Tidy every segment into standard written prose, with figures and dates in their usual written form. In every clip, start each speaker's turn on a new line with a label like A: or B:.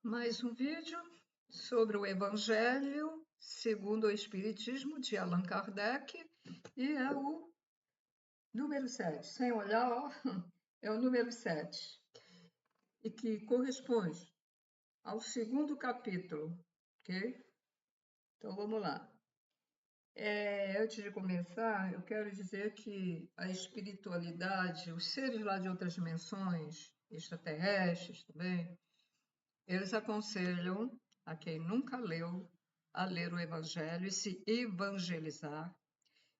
A: Mais um vídeo sobre o Evangelho segundo o Espiritismo de Allan Kardec e é o número 7. Sem olhar, ó, é o número 7 e que corresponde ao segundo capítulo, ok? Então vamos lá. Antes de começar, eu quero dizer que a espiritualidade, os seres lá de outras dimensões, extraterrestres também, eles aconselham a quem nunca leu a ler o Evangelho e se evangelizar,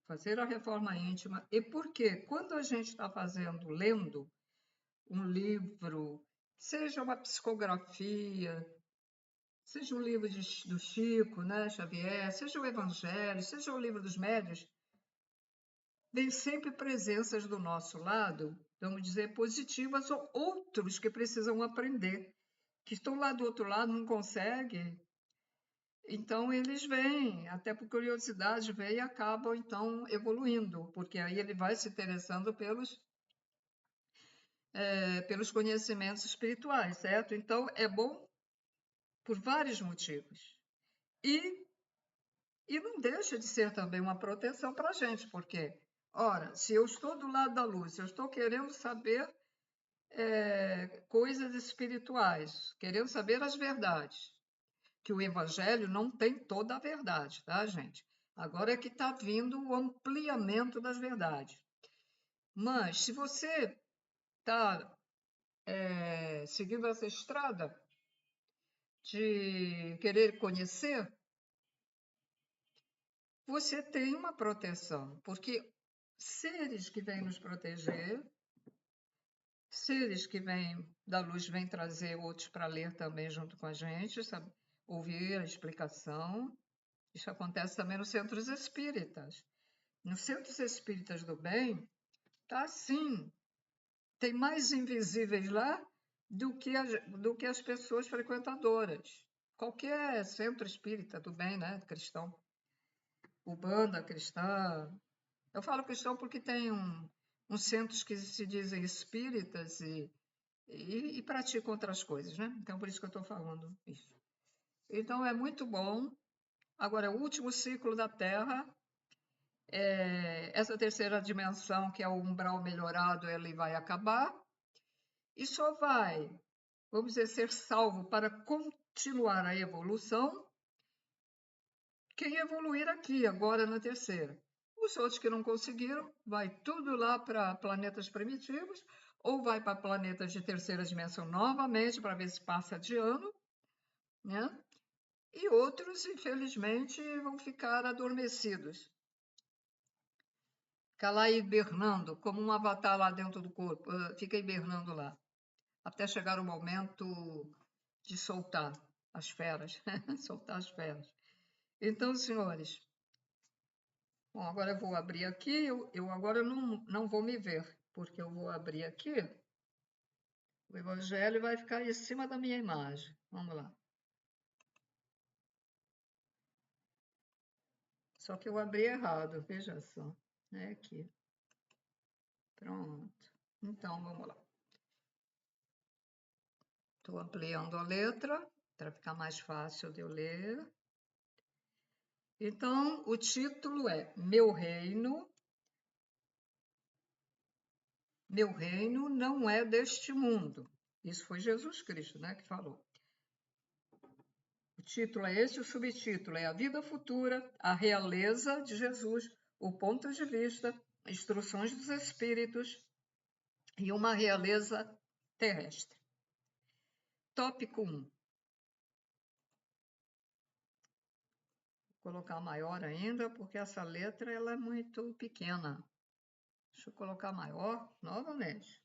A: fazer a reforma íntima. E por quê? Quando a gente está lendo um livro, seja uma psicografia, seja um livro do Chico, né, Xavier, seja o Evangelho, seja o livro dos médiuns, vem sempre presenças do nosso lado, vamos dizer, positivas ou outros que precisam aprender, que estão lá do outro lado, não conseguem. Então, eles vêm, até por curiosidade, vêm e acabam, então, evoluindo, porque aí ele vai se interessando pelos conhecimentos espirituais, certo? Então, é bom por vários motivos. E não deixa de ser também uma proteção para a gente, porque, ora, se eu estou do lado da luz, se eu estou querendo saber coisas espirituais, querendo saber as verdades, que o Evangelho não tem toda a verdade, tá, gente? Agora é que está vindo o ampliamento das verdades. Mas, se você está seguindo essa estrada de querer conhecer, você tem uma proteção, porque seres que vêm nos proteger, seres que vêm da luz, vêm trazer outros para ler também junto com a gente, sabe? Ouvir a explicação. Isso acontece também nos centros espíritas. Nos centros espíritas do bem, tá assim, tem mais invisíveis lá do que as pessoas frequentadoras. Qualquer centro espírita do bem, né, cristão, Umbanda, cristã. Eu falo cristão porque tem uns centros que se dizem espíritas e praticam outras coisas, né? Então, por isso que eu estou falando isso. Então, é muito bom. Agora, o último ciclo da Terra, essa terceira dimensão, que é o umbral melhorado, ele vai acabar e só vai, vamos dizer, ser salvo para continuar a evolução quem evoluir aqui, agora na terceira. Os outros que não conseguiram, vai tudo lá para planetas primitivos, ou vai para planetas de terceira dimensão novamente, para ver se passa de ano, né? E outros, infelizmente, vão ficar adormecidos. Ficar lá hibernando, como um avatar lá dentro do corpo, fica hibernando lá, até chegar o momento de soltar as feras, soltar as feras. Então, senhores, bom, agora eu vou abrir aqui, eu agora não vou me ver, porque eu vou abrir aqui, o Evangelho vai ficar em cima da minha imagem. Vamos lá. Só que eu abri errado, veja só. É aqui. Pronto. Então, vamos lá. Estou ampliando a letra para ficar mais fácil de eu ler. Então, o título é Meu Reino não é deste mundo. Isso foi Jesus Cristo, né, que falou. O título é esse, o subtítulo é A Vida Futura, a Realeza de Jesus, o ponto de vista, instruções dos Espíritos e uma realeza terrestre. Tópico 1. Vou colocar maior ainda, porque essa letra ela é muito pequena. Deixa eu colocar maior novamente,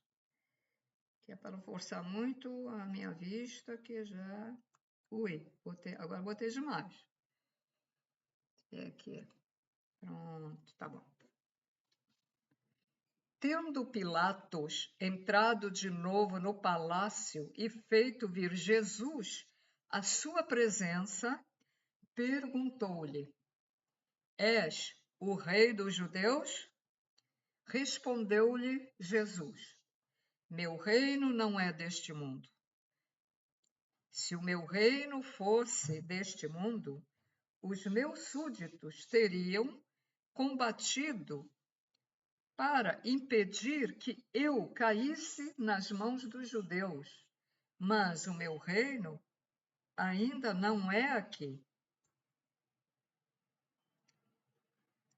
A: que é para não forçar muito a minha vista, que já... Ui, agora botei demais. É aqui. Pronto, tá bom. Tendo Pilatos entrado de novo no palácio e feito vir Jesus à sua presença, perguntou-lhe: És o rei dos judeus? Respondeu-lhe Jesus: Meu reino não é deste mundo. Se o meu reino fosse deste mundo, os meus súditos teriam combatido para impedir que eu caísse nas mãos dos judeus. Mas o meu reino ainda não é aqui.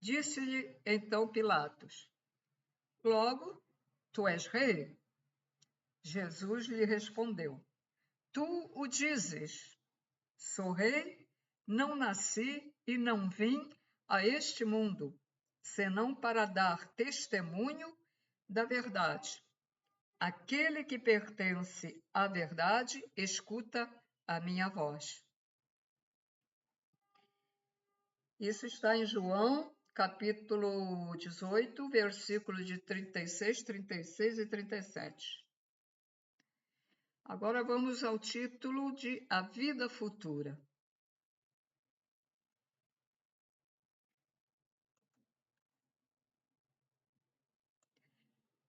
A: Disse-lhe então Pilatos: Logo, tu és rei? Jesus lhe respondeu: Tu o dizes. Sou rei, não nasci e não vim a este mundo, senão para dar testemunho da verdade. Aquele que pertence à verdade escuta a minha voz. Isso está em João, capítulo 18, versículos de 36, 36 e 37. Agora vamos ao título de A Vida Futura.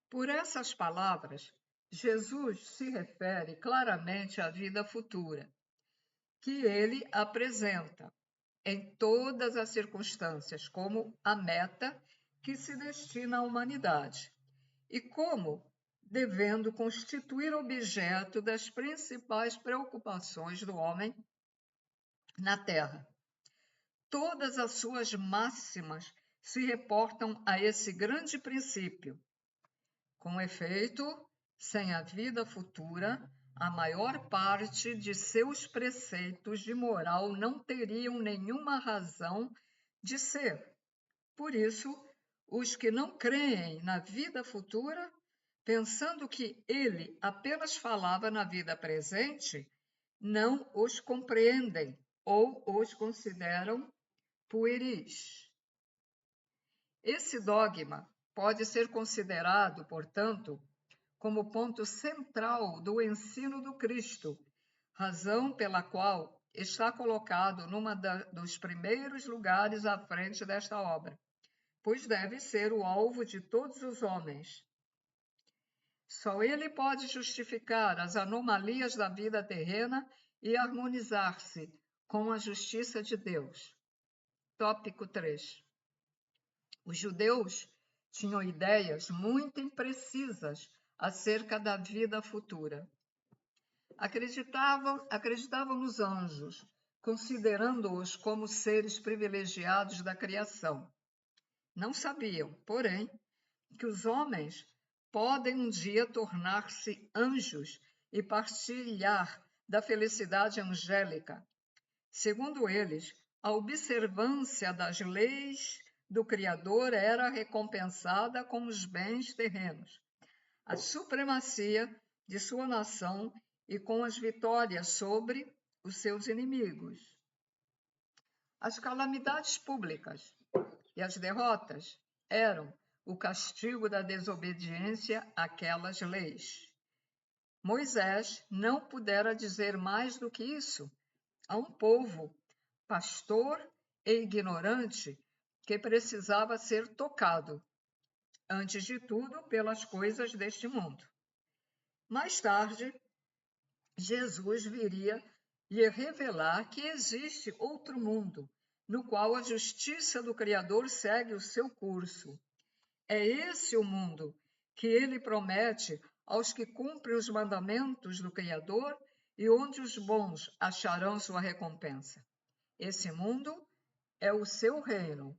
A: Por essas palavras, Jesus se refere claramente à vida futura, que ele apresenta em todas as circunstâncias como a meta que se destina à humanidade e como devendo constituir objeto das principais preocupações do homem na Terra. Todas as suas máximas se reportam a esse grande princípio. Com efeito, sem a vida futura, a maior parte de seus preceitos de moral não teriam nenhuma razão de ser. Por isso, os que não creem na vida futura, pensando que ele apenas falava na vida presente, não os compreendem ou os consideram pueris. Esse dogma pode ser considerado, portanto, como ponto central do ensino do Cristo, razão pela qual está colocado dos primeiros lugares à frente desta obra, pois deve ser o alvo de todos os homens. Só ele pode justificar as anomalias da vida terrena e harmonizar-se com a justiça de Deus. Tópico 3. Os judeus tinham ideias muito imprecisas acerca da vida futura. Acreditavam nos anjos, considerando-os como seres privilegiados da criação. Não sabiam, porém, que os homens podem um dia tornar-se anjos e partilhar da felicidade angélica. Segundo eles, a observância das leis do Criador era recompensada com os bens terrenos, a supremacia de sua nação e com as vitórias sobre os seus inimigos. As calamidades públicas e as derrotas eram o castigo da desobediência àquelas leis. Moisés não pudera dizer mais do que isso a um povo pastor e ignorante que precisava ser tocado, antes de tudo, pelas coisas deste mundo. Mais tarde, Jesus viria lhe revelar que existe outro mundo, no qual a justiça do Criador segue o seu curso. É esse o mundo que ele promete aos que cumprem os mandamentos do Criador e onde os bons acharão sua recompensa. Esse mundo é o seu reino.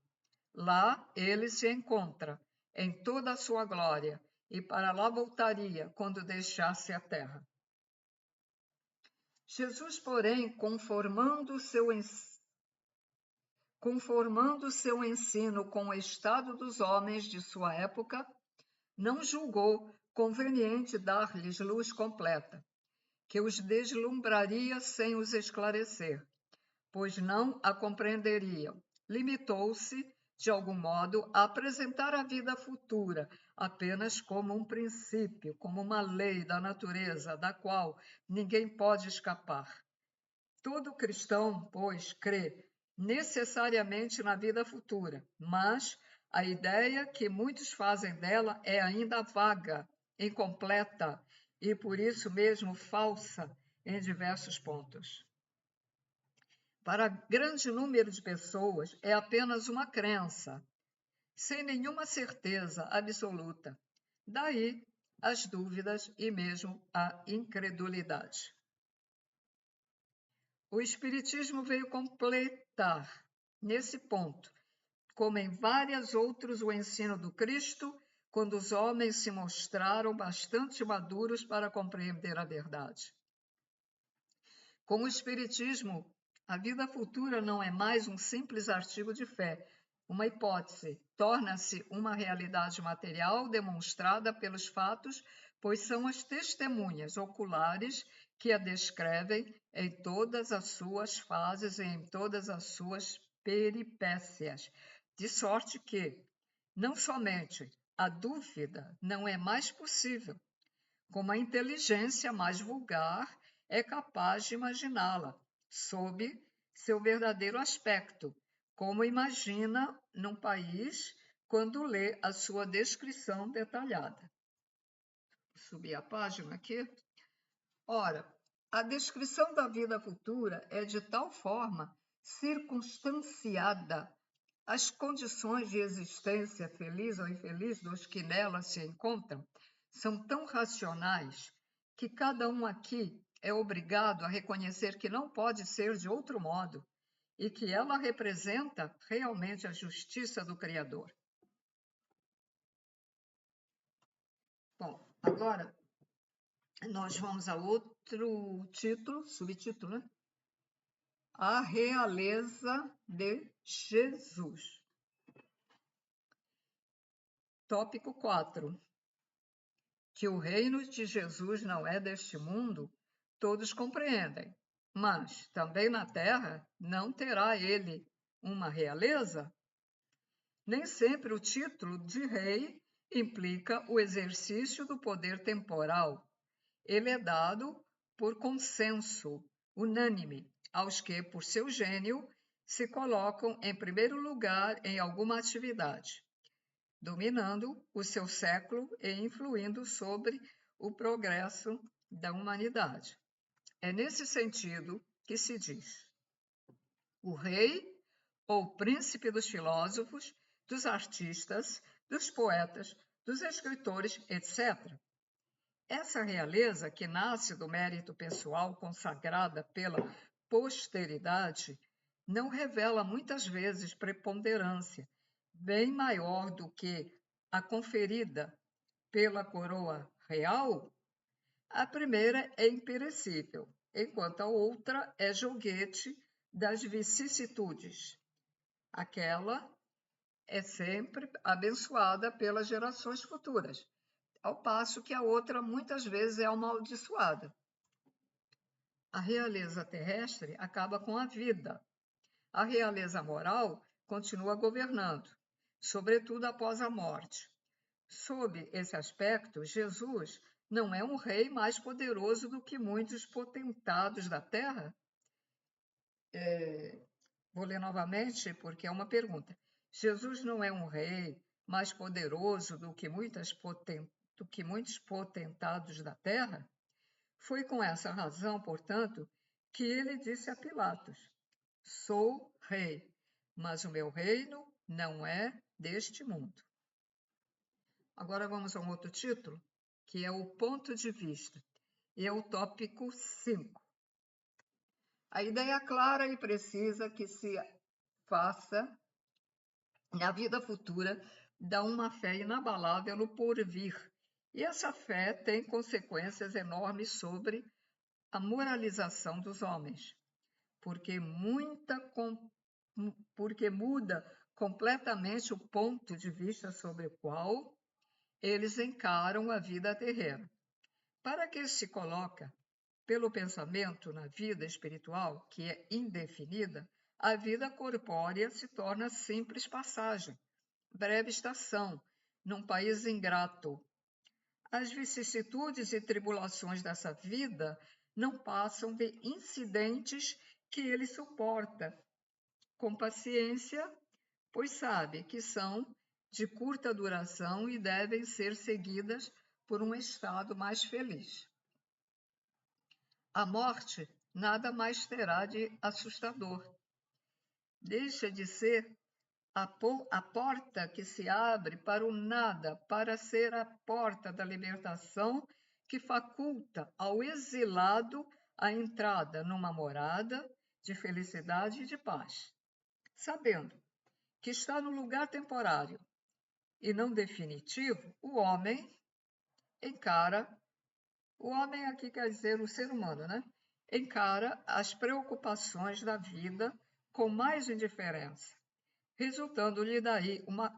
A: Lá ele se encontra em toda a sua glória e para lá voltaria quando deixasse a terra. Jesus, porém, conformando seu ensino com o estado dos homens de sua época, não julgou conveniente dar-lhes luz completa, que os deslumbraria sem os esclarecer, pois não a compreenderiam. Limitou-se, de algum modo, a apresentar a vida futura apenas como um princípio, como uma lei da natureza, da qual ninguém pode escapar. Todo cristão, pois, crê necessariamente na vida futura, mas a ideia que muitos fazem dela é ainda vaga, incompleta e, por isso mesmo, falsa em diversos pontos. Para grande número de pessoas, é apenas uma crença, sem nenhuma certeza absoluta. Daí as dúvidas e mesmo a incredulidade. O Espiritismo veio completar, nesse ponto, como em vários outros, o ensino do Cristo, quando os homens se mostraram bastante maduros para compreender a verdade. Com o Espiritismo, a vida futura não é mais um simples artigo de fé, uma hipótese, torna-se uma realidade material demonstrada pelos fatos, pois são as testemunhas oculares que a descrevem em todas as suas fases e em todas as suas peripécias, de sorte que, não somente a dúvida não é mais possível, como a inteligência mais vulgar é capaz de imaginá-la, sob seu verdadeiro aspecto, como imagina num país quando lê a sua descrição detalhada. Vou subir a página aqui. Ora, a descrição da vida futura é de tal forma circunstanciada às condições de existência feliz ou infeliz dos que nela se encontram, são tão racionais que cada um aqui é obrigado a reconhecer que não pode ser de outro modo e que ela representa realmente a justiça do Criador. Bom, agora nós vamos a outro título, subtítulo, né? A Realeza de Jesus. Tópico 4. Que o reino de Jesus não é deste mundo, todos compreendem, mas também na terra não terá ele uma realeza? Nem sempre o título de rei implica o exercício do poder temporal. Ele é dado por consenso unânime aos que, por seu gênio, se colocam em primeiro lugar em alguma atividade, dominando o seu século e influindo sobre o progresso da humanidade. É nesse sentido que se diz: o rei ou príncipe dos filósofos, dos artistas, dos poetas, dos escritores, etc. Essa realeza, que nasce do mérito pessoal consagrada pela posteridade, não revela muitas vezes preponderância, bem maior do que a conferida pela coroa real. A primeira é imperecível, enquanto a outra é joguete das vicissitudes. Aquela é sempre abençoada pelas gerações futuras, ao passo que a outra muitas vezes é amaldiçoada. A realeza terrestre acaba com a vida. A realeza moral continua governando, sobretudo após a morte. Sob esse aspecto, Jesus não é um rei mais poderoso do que muitos potentados da terra? Vou ler novamente porque é uma pergunta. Jesus não é um rei mais poderoso do que muitos potentados da terra? Foi com essa razão, portanto, que ele disse a Pilatos: sou rei, mas o meu reino não é deste mundo. Agora vamos a um outro título, que é o ponto de vista, e é o tópico 5. A ideia clara e precisa que se faça na vida futura dá uma fé inabalável no porvir, e essa fé tem consequências enormes sobre a moralização dos homens, porque muda completamente o ponto de vista sobre o qual eles encaram a vida terrena. Para que se coloca pelo pensamento na vida espiritual, que é indefinida, a vida corpórea se torna simples passagem, breve estação, num país ingrato. As vicissitudes e tribulações dessa vida não passam de incidentes que ele suporta com paciência, pois sabe que são de curta duração e devem ser seguidas por um estado mais feliz. a morte nada mais terá de assustador. Deixa de ser a porta que se abre para o nada, para ser a porta da libertação que faculta ao exilado a entrada numa morada de felicidade e de paz, sabendo que está no lugar temporário e não definitivo. O homem aqui quer dizer o ser humano, né? Encara as preocupações da vida com mais indiferença, resultando-lhe daí uma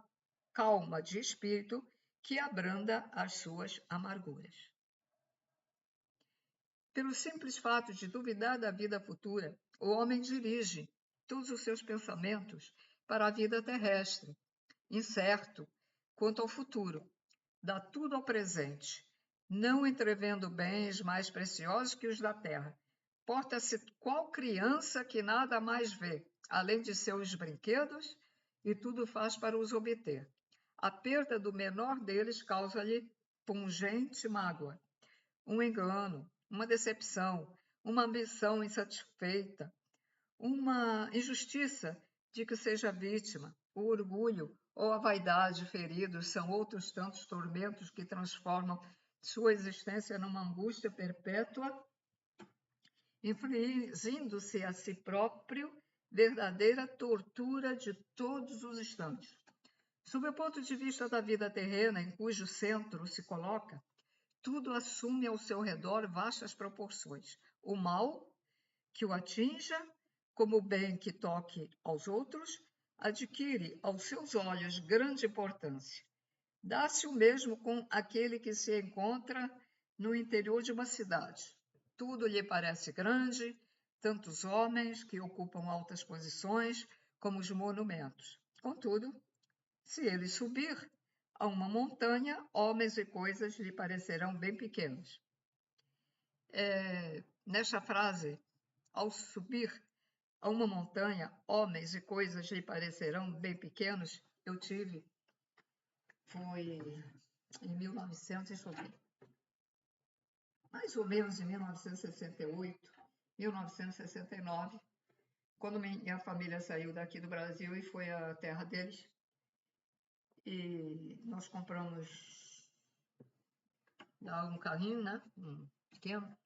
A: calma de espírito que abranda as suas amarguras. Pelo simples fato de duvidar da vida futura, o homem dirige todos os seus pensamentos para a vida terrestre, incerto quanto ao futuro, dá tudo ao presente, não entrevendo bens mais preciosos que os da terra. Porta-se qual criança que nada mais vê, além de seus brinquedos, e tudo faz para os obter. A perda do menor deles causa-lhe pungente mágoa, um engano, uma decepção, uma ambição insatisfeita, uma injustiça de que seja vítima, o orgulho ou a vaidade feridos são outros tantos tormentos que transformam sua existência numa angústia perpétua, infligindo-se a si próprio verdadeira tortura de todos os instantes. Sob o ponto de vista da vida terrena, em cujo centro se coloca, tudo assume ao seu redor vastas proporções. O mal que o atinja, como o bem que toque aos outros, adquire aos seus olhos grande importância. Dá-se o mesmo com aquele que se encontra no interior de uma cidade. Tudo lhe parece grande, tanto os homens que ocupam altas posições como os monumentos. Contudo, se ele subir a uma montanha, homens e coisas lhe parecerão bem pequenos. Nesta frase, ao subir a uma montanha, homens e coisas lhe parecerão bem pequenos, foi em mais ou menos em 1968, 1969, quando minha família saiu daqui do Brasil e foi à terra deles. E nós compramos um carrinho, né? Um pequeno.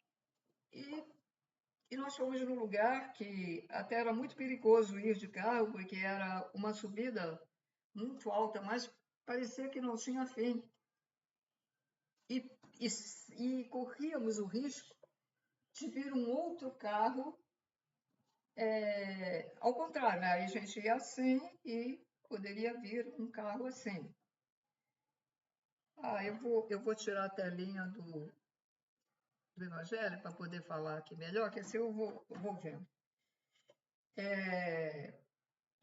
A: E nós fomos num lugar que até era muito perigoso ir de carro, porque era uma subida muito alta, mas parecia que não tinha fim. E corríamos o risco de vir um outro carro, ao contrário, né? Aí a gente ia assim e poderia vir um carro assim. Eu vou tirar a telinha do Evangelho para poder falar aqui melhor, que assim eu vou vendo.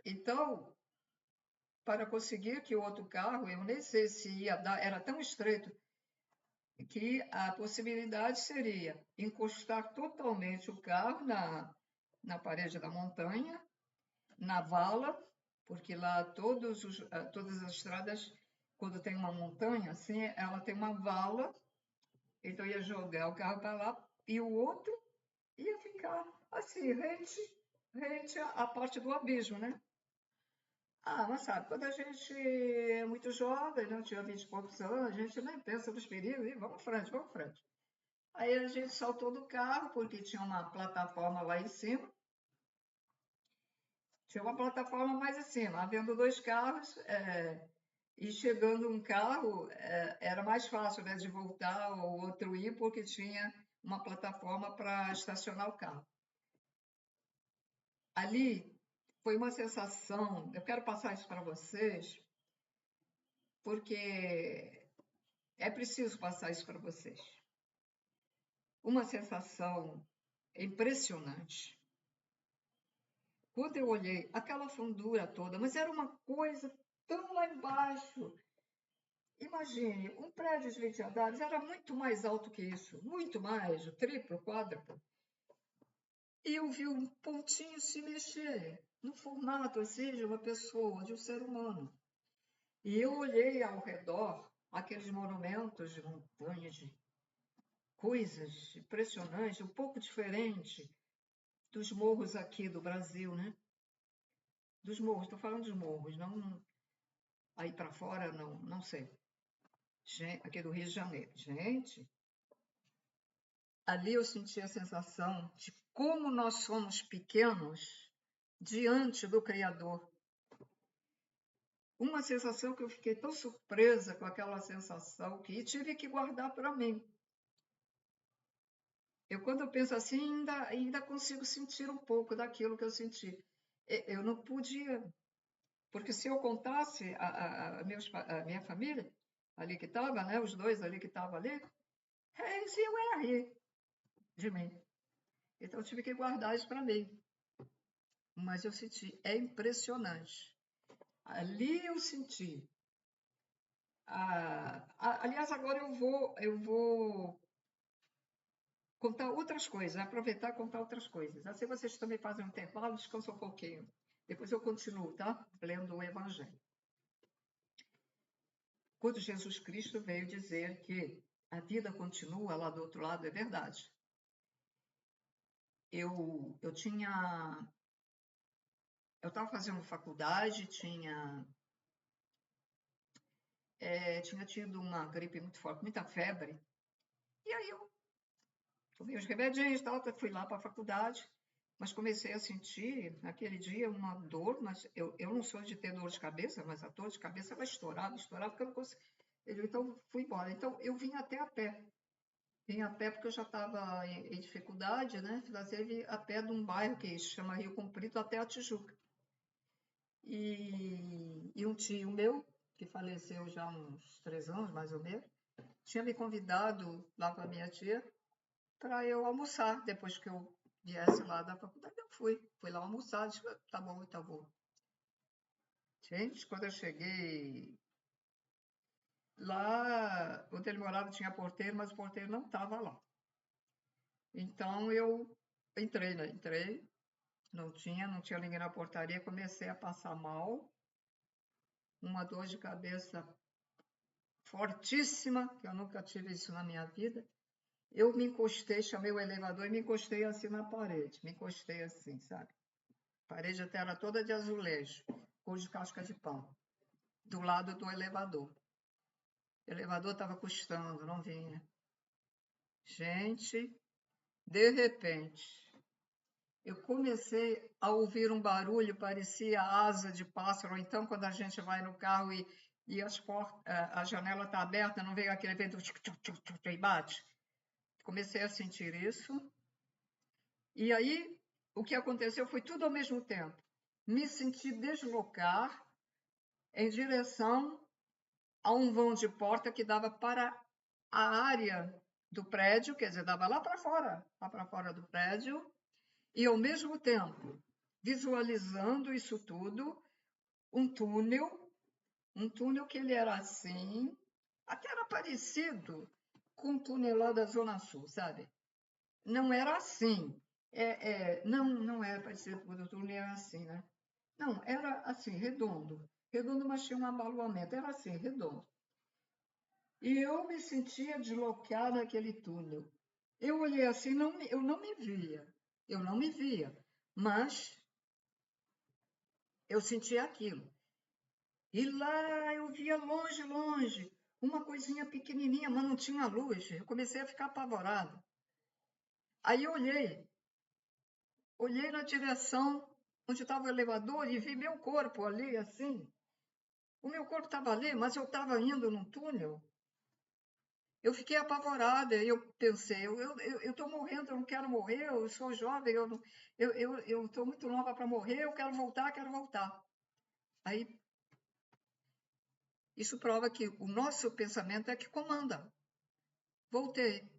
A: Então, para conseguir que o outro carro, eu nem sei se ia dar, era tão estreito que a possibilidade seria encostar totalmente o carro na parede da montanha, na vala, porque lá todas as estradas, quando tem uma montanha assim, ela tem uma vala, então ia jogar o carro para lá e o outro ia ficar assim, rente à parte do abismo, né? Mas sabe, quando a gente é muito jovem, não tinha 20 e poucos anos, a gente nem pensa nos perigos e vamos em frente, vamos em frente. Aí a gente saltou do carro, porque tinha uma plataforma lá em cima. Tinha uma plataforma mais acima, havendo dois carros, e chegando um carro, era mais fácil, né, de voltar ou outro ir, porque tinha uma plataforma para estacionar o carro. Ali foi uma sensação, eu quero passar isso para vocês, porque é preciso passar isso para vocês. Uma sensação impressionante. Quando eu olhei aquela fundura toda, mas era uma coisa tão lá embaixo. Imagine, um prédio de 20 andares era muito mais alto que isso, muito mais, o triplo, quádruplo. E eu vi um pontinho se mexer, no formato assim de uma pessoa, de um ser humano. E eu olhei ao redor aqueles monumentos de montanha, coisas impressionantes, um pouco diferente dos morros aqui do Brasil, né? Dos morros, estou falando dos morros, não aí para fora, não sei. Aqui do Rio de Janeiro. Gente, ali eu senti a sensação de como nós somos pequenos diante do Criador. Uma sensação que eu fiquei tão surpresa com aquela sensação que tive que guardar para mim. Quando eu penso assim, ainda consigo sentir um pouco daquilo que eu senti. Eu não podia, porque se eu contasse a minha família ali que estava, né, os dois ali que estavam ali, eles iam rir de mim. Então eu tive que guardar isso para mim. Mas eu senti, é impressionante. Ali eu senti. Aliás, agora eu vou contar outras coisas, aproveitar e contar outras coisas. Assim vocês também fazem um intervalo, descansam um pouquinho. Depois eu continuo, tá? Lendo o Evangelho. Quando Jesus Cristo veio dizer que a vida continua lá do outro lado, é verdade. Eu estava fazendo faculdade, tinha tido uma gripe muito forte, muita febre. E aí eu tomei os remedinhos e tal, fui lá para a faculdade, mas comecei a sentir, naquele dia, uma dor, mas eu não sou de ter dor de cabeça, mas a dor de cabeça ela estourava, porque eu não conseguia. Então, fui embora. Então, eu vim até a pé. Vim a pé porque eu já estava em dificuldade, né? Fazer a pé de um bairro que se chama Rio Comprido até a Tijuca. E um tio meu, que faleceu já há uns 3 anos, mais ou menos, tinha me convidado lá com a minha tia para eu almoçar. Depois que eu viesse lá da faculdade, eu fui lá almoçar. Disse, tá bom, tá bom. Gente, quando eu cheguei lá, onde ele morava tinha porteiro, mas o porteiro não estava lá. Então eu entrei, né? Não tinha ninguém na portaria, comecei a passar mal, uma dor de cabeça fortíssima, que eu nunca tive isso na minha vida. Eu me encostei, chamei o elevador e me encostei assim na parede, me encostei assim, sabe? A parede até era toda de azulejo, cor de casca de pão, do lado do elevador. O elevador estava custando, não vinha. Gente, de repente, eu comecei a ouvir um barulho, parecia asa de pássaro. Ou então, quando a gente vai no carro e a janela está aberta, não veio aquele vento e bate. Comecei a sentir isso. E aí, o que aconteceu foi tudo ao mesmo tempo. Me senti deslocar em direção a um vão de porta que dava para a área do prédio, quer dizer, dava lá para fora do prédio, e ao mesmo tempo, visualizando isso tudo, um túnel que ele era assim, até era parecido com o túnel lá da Zona Sul, sabe? Não era assim. Não era parecido com o túnel, era assim, né? Não, era assim, redondo. Redondo, mas tinha um abalamento. Era assim, redondo. E eu me sentia deslocada naquele túnel. Eu olhei assim, eu não me via. Eu não me via. Mas eu sentia aquilo. E lá eu via longe, longe, uma coisinha pequenininha, mas não tinha luz. Eu comecei a ficar apavorada. Aí eu olhei na direção onde estava o elevador e vi meu corpo ali, assim. O meu corpo estava ali, mas eu estava indo num túnel. Eu fiquei apavorada, eu pensei, eu estou morrendo, eu não quero morrer, eu sou jovem, eu estou muito nova para morrer, eu quero voltar. Aí, isso prova que o nosso pensamento é que comanda. Voltei,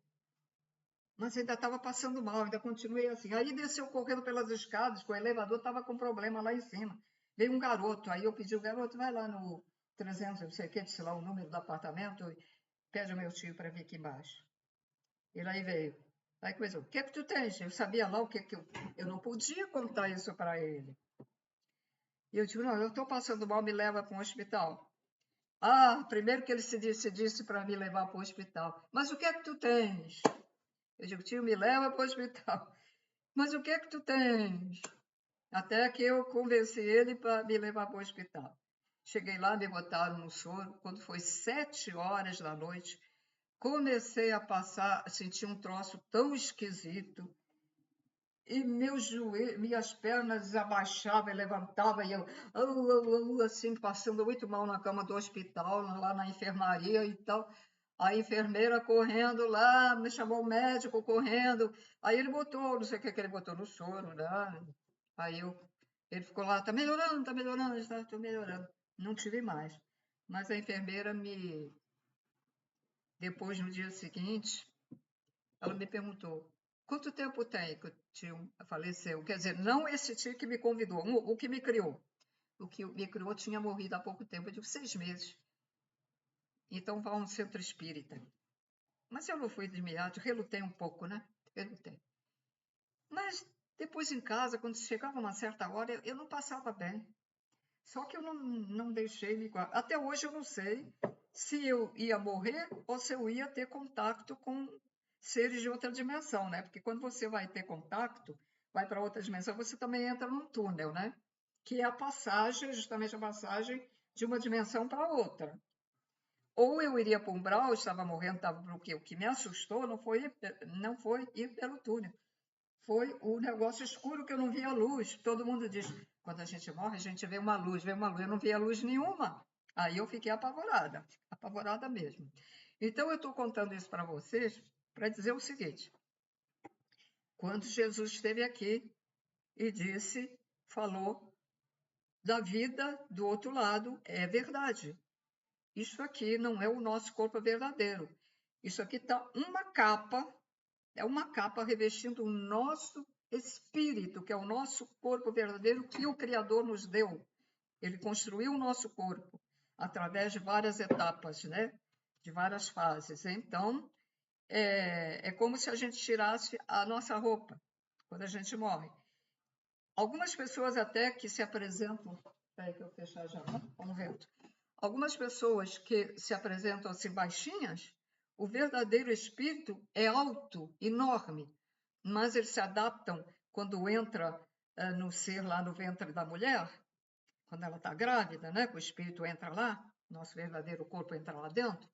A: mas ainda estava passando mal, ainda continuei assim. Aí desceu correndo pelas escadas, que o elevador estava com problema lá em cima. Veio um garoto, aí eu pedi o garoto, vai lá no 300, não sei o que, disse lá o número do apartamento, pede ao meu tio para vir aqui embaixo. Ele aí veio. Aí começou, o que é que tu tens? Eu sabia lá o que eu não podia contar isso para ele. E eu digo, não, eu estou passando mal, me leva para um hospital. Ah, primeiro que ele se disse para me levar para o hospital. Mas o que é que tu tens? Eu digo, tio, me leva para o hospital. Mas o que é que tu tens? Até que eu convenci ele para me levar para o hospital. Cheguei lá, me botaram no soro. Quando foi 7 horas da noite, comecei a passar, sentir um troço tão esquisito. E meus joelhos, minhas pernas abaixavam e levantavam, e eu assim, passando muito mal na cama do hospital, lá na enfermaria e tal. A enfermeira correndo lá, me chamou o médico correndo. Aí ele botou, não sei o que ele botou no soro, né? Aí ele ficou lá, tá melhorando, estou melhorando. Não tive mais. Mas a enfermeira depois no dia seguinte, ela me perguntou, quanto tempo tem que o tio faleceu? Quer dizer, não esse tio que me convidou, o que me criou. O que me criou tinha morrido há pouco tempo, eu digo 6 meses. Então vá a um centro espírita. Mas eu não fui de imediato, relutei um pouco, né? Relutei. Mas depois em casa, quando chegava uma certa hora, eu não passava bem. Só que eu não deixei me guardar. Até hoje eu não sei se eu ia morrer ou se eu ia ter contato com seres de outra dimensão, né? Porque quando você vai ter contato, vai para outra dimensão, você também entra num túnel, né? Que é a passagem, justamente a passagem de uma dimensão para outra. Ou eu iria para o umbral, eu estava morrendo, estava para o quê? O que me assustou não foi ir pelo túnel. Foi o negócio escuro que eu não via luz. Todo mundo diz, quando a gente morre, a gente vê uma luz, vê uma luz. Eu não via luz nenhuma. Aí eu fiquei apavorada mesmo. Então eu estou contando isso para vocês para dizer o seguinte: quando Jesus esteve aqui e falou da vida do outro lado, é verdade. Isso aqui não é o nosso corpo verdadeiro. Isso aqui está uma capa, é uma capa revestindo o nosso espírito, que é o nosso corpo verdadeiro que o Criador nos deu. Ele construiu o nosso corpo através de várias etapas, né? De várias fases. Então, é como se a gente tirasse a nossa roupa quando a gente morre. Algumas pessoas até que se apresentam... Espera que eu fechar já, vamos ver. Algumas pessoas que se apresentam assim baixinhas, o verdadeiro espírito é alto, enorme, mas eles se adaptam quando entra no ser lá no ventre da mulher, quando ela está grávida, né? Que o espírito entra lá, nosso verdadeiro corpo entra lá dentro,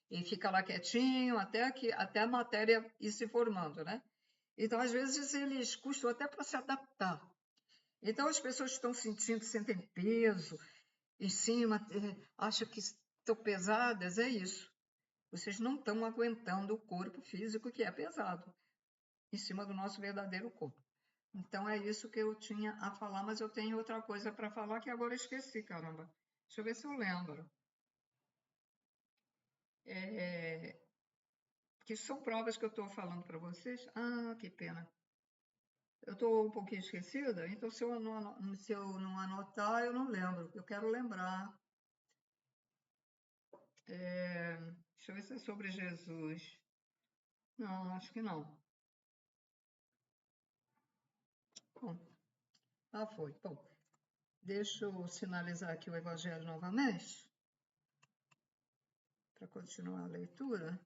A: e fica lá quietinho até a matéria ir se formando, né? Então, às vezes, eles custam até para se adaptar. Então, as pessoas estão sentem peso em cima, acham que estão pesadas, é isso. Vocês não estão aguentando o corpo físico que é pesado, em cima do nosso verdadeiro corpo. Então, é isso que eu tinha a falar, mas eu tenho outra coisa para falar que agora eu esqueci, caramba. Deixa eu ver se eu lembro. Que são provas que eu estou falando para vocês. Ah, que pena. Eu estou um pouquinho esquecida, então se eu não anotar, eu não lembro. Eu quero lembrar. Deixa eu ver se é sobre Jesus. Não, acho que não. Bom, foi. Bom, deixa eu sinalizar aqui o Evangelho novamente, para continuar a leitura.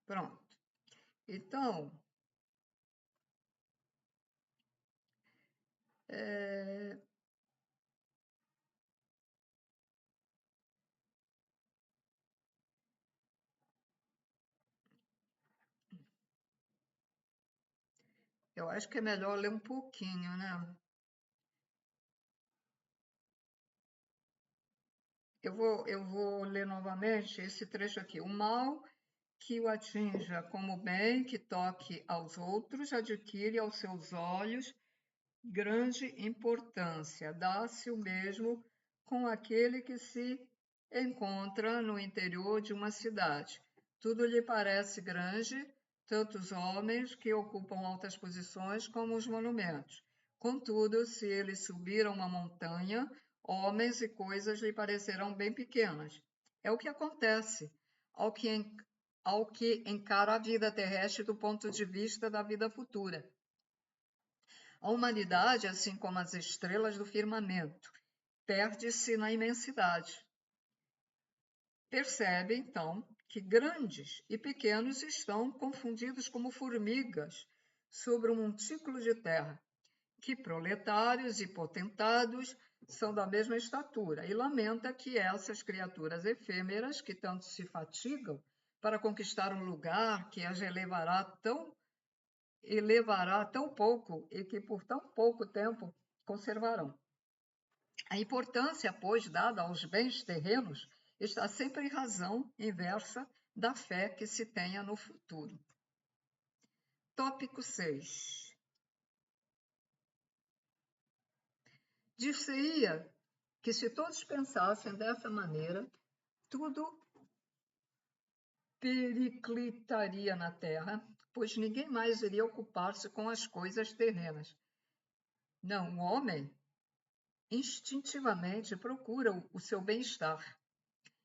A: Pronto. Então, eu acho que é melhor ler um pouquinho, né? Eu vou ler novamente esse trecho aqui. O mal que o atinja como bem que toque aos outros adquire aos seus olhos grande importância. Dá-se o mesmo com aquele que se encontra no interior de uma cidade. Tudo lhe parece grande, tanto os homens que ocupam altas posições como os monumentos. Contudo, se ele subir a uma montanha, homens e coisas lhe parecerão bem pequenas. É o que acontece ao que encara a vida terrestre do ponto de vista da vida futura. A humanidade, assim como as estrelas do firmamento, perde-se na imensidade. Percebe, então, que grandes e pequenos estão confundidos como formigas sobre um montículo de terra, que proletários e potentados são da mesma estatura, e lamenta que essas criaturas efêmeras, que tanto se fatigam para conquistar um lugar que as elevará tão pouco e que por tão pouco tempo conservarão. A importância, pois, dada aos bens terrenos está sempre em razão inversa da fé que se tenha no futuro. Tópico 6. Dir-se-ia que se todos pensassem dessa maneira, tudo periclitaria na terra, pois ninguém mais iria ocupar-se com as coisas terrenas. Não, o homem instintivamente procura o seu bem-estar,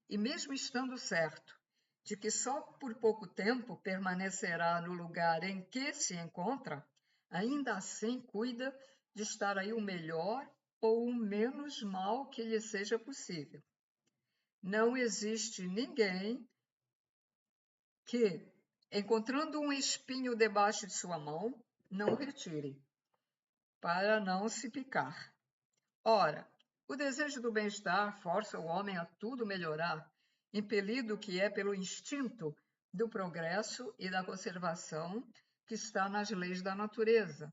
A: e mesmo estando certo de que só por pouco tempo permanecerá no lugar em que se encontra, ainda assim cuida de estar aí o melhor ou o menos mal que lhe seja possível. Não existe ninguém que, encontrando um espinho debaixo de sua mão, não o retire, para não se picar. Ora, o desejo do bem-estar força o homem a tudo melhorar, impelido que é pelo instinto do progresso e da conservação que está nas leis da natureza.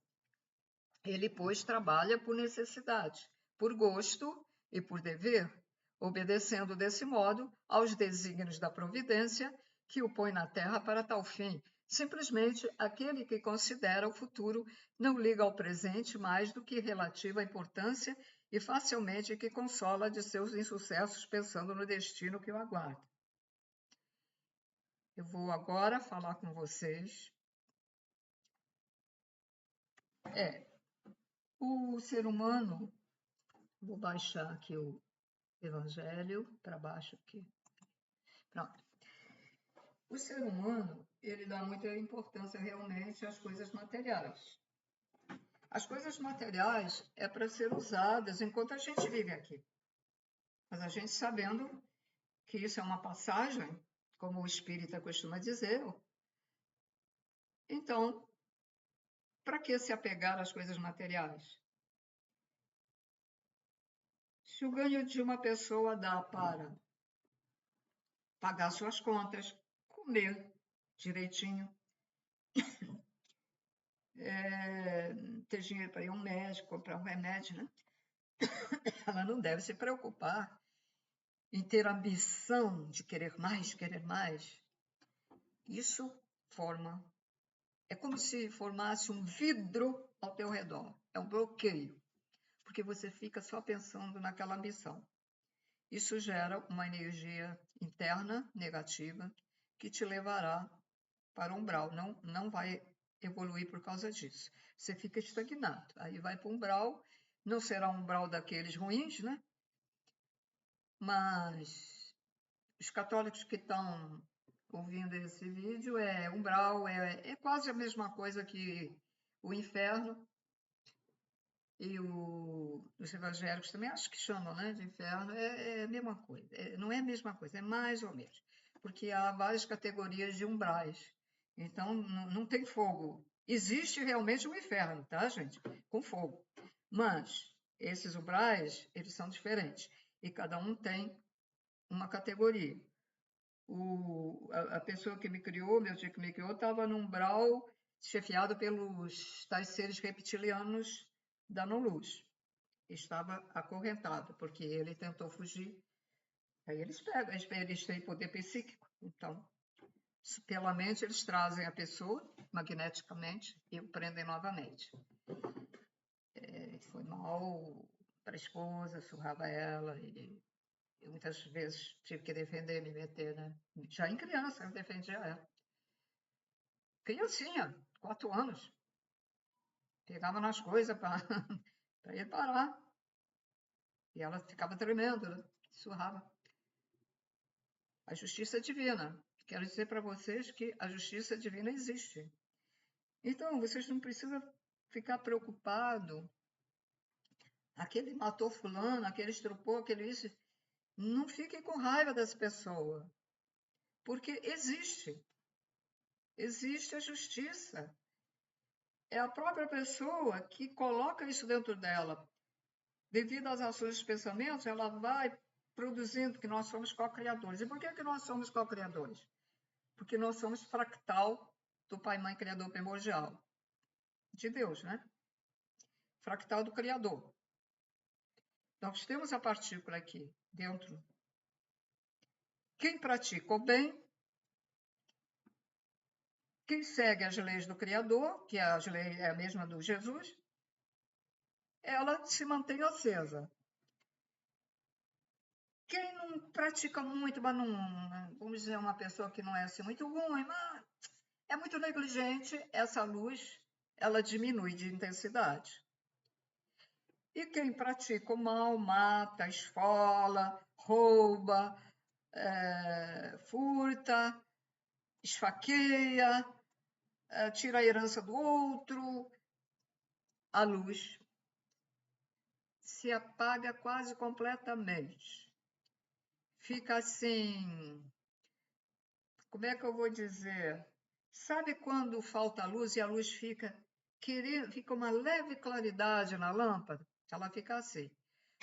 A: Ele, pois, trabalha por necessidade, por gosto e por dever, obedecendo desse modo aos desígnios da providência que o põe na terra para tal fim. Simplesmente, aquele que considera o futuro não liga ao presente mais do que relativa importância e facilmente que consola de seus insucessos pensando no destino que o aguarda. Eu vou agora falar com vocês. O ser humano, vou baixar aqui o Evangelho para baixo aqui. Pronto. O ser humano, ele dá muita importância realmente às coisas materiais. As coisas materiais é para ser usadas enquanto a gente vive aqui. Mas a gente sabendo que isso é uma passagem, como o espírita costuma dizer, então, para que se apegar às coisas materiais? Se o ganho de uma pessoa dá para pagar suas contas, comer direitinho, ter dinheiro para ir a um médico, comprar um remédio, né? Ela não deve se preocupar em ter ambição de querer mais, querer mais. Isso é como se formasse um vidro ao teu redor, é um bloqueio, porque você fica só pensando naquela ambição. Isso gera uma energia interna negativa que te levará para o umbral, não vai evoluir por causa disso. Você fica estagnado, aí vai para o umbral, não será um umbral daqueles ruins, né? Mas os católicos que estão ouvindo esse vídeo, umbral é quase a mesma coisa que o inferno, e os evangélicos também acho que chamam, né, de inferno, é a mesma coisa. Não é a mesma coisa, é mais ou menos, porque há várias categorias de umbrais. Então, não tem fogo. Existe realmente um inferno, tá, gente? Com fogo. Mas esses umbrais, eles são diferentes. E cada um tem uma categoria. A pessoa que me criou, meu tio que me criou, estava num umbral chefiado pelos tais seres reptilianos da não-luz. Estava acorrentado, porque ele tentou fugir. Aí eles pegam, eles têm poder psíquico. Então, pela mente, eles trazem a pessoa magneticamente e o prendem novamente. Foi mal para a esposa, surrava ela, e eu muitas vezes tive que defender, me meter, né? Já em criança, eu defendia ela. Criancinha, 4 anos. Pegava nas coisas para ir parar. E ela ficava tremendo, né? Surrava. A justiça divina. Quero dizer para vocês que a justiça divina existe. Então, vocês não precisam ficar preocupados. Aquele matou fulano, aquele estrupou, aquele isso. Não fiquem com raiva dessa pessoa, porque existe a justiça. É a própria pessoa que coloca isso dentro dela. Devido às ações dos pensamentos, ela vai produzindo, que nós somos co-criadores. E por que nós somos co-criadores? Porque nós somos fractal do Pai, Mãe, Criador primordial. De Deus, né? Fractal do Criador. Nós temos a partícula aqui dentro. Quem pratica o bem, quem segue as leis do Criador, que a lei é a mesma do Jesus, ela se mantém acesa. Quem não pratica muito, mas não, vamos dizer, uma pessoa que não é assim muito ruim, mas é muito negligente, essa luz, ela diminui de intensidade. E quem pratica o mal, mata, esfola, rouba, furta, esfaqueia, tira a herança do outro, a luz se apaga quase completamente. Fica assim, como é que eu vou dizer? Sabe quando falta luz e a luz fica uma leve claridade na lâmpada? Ela fica assim.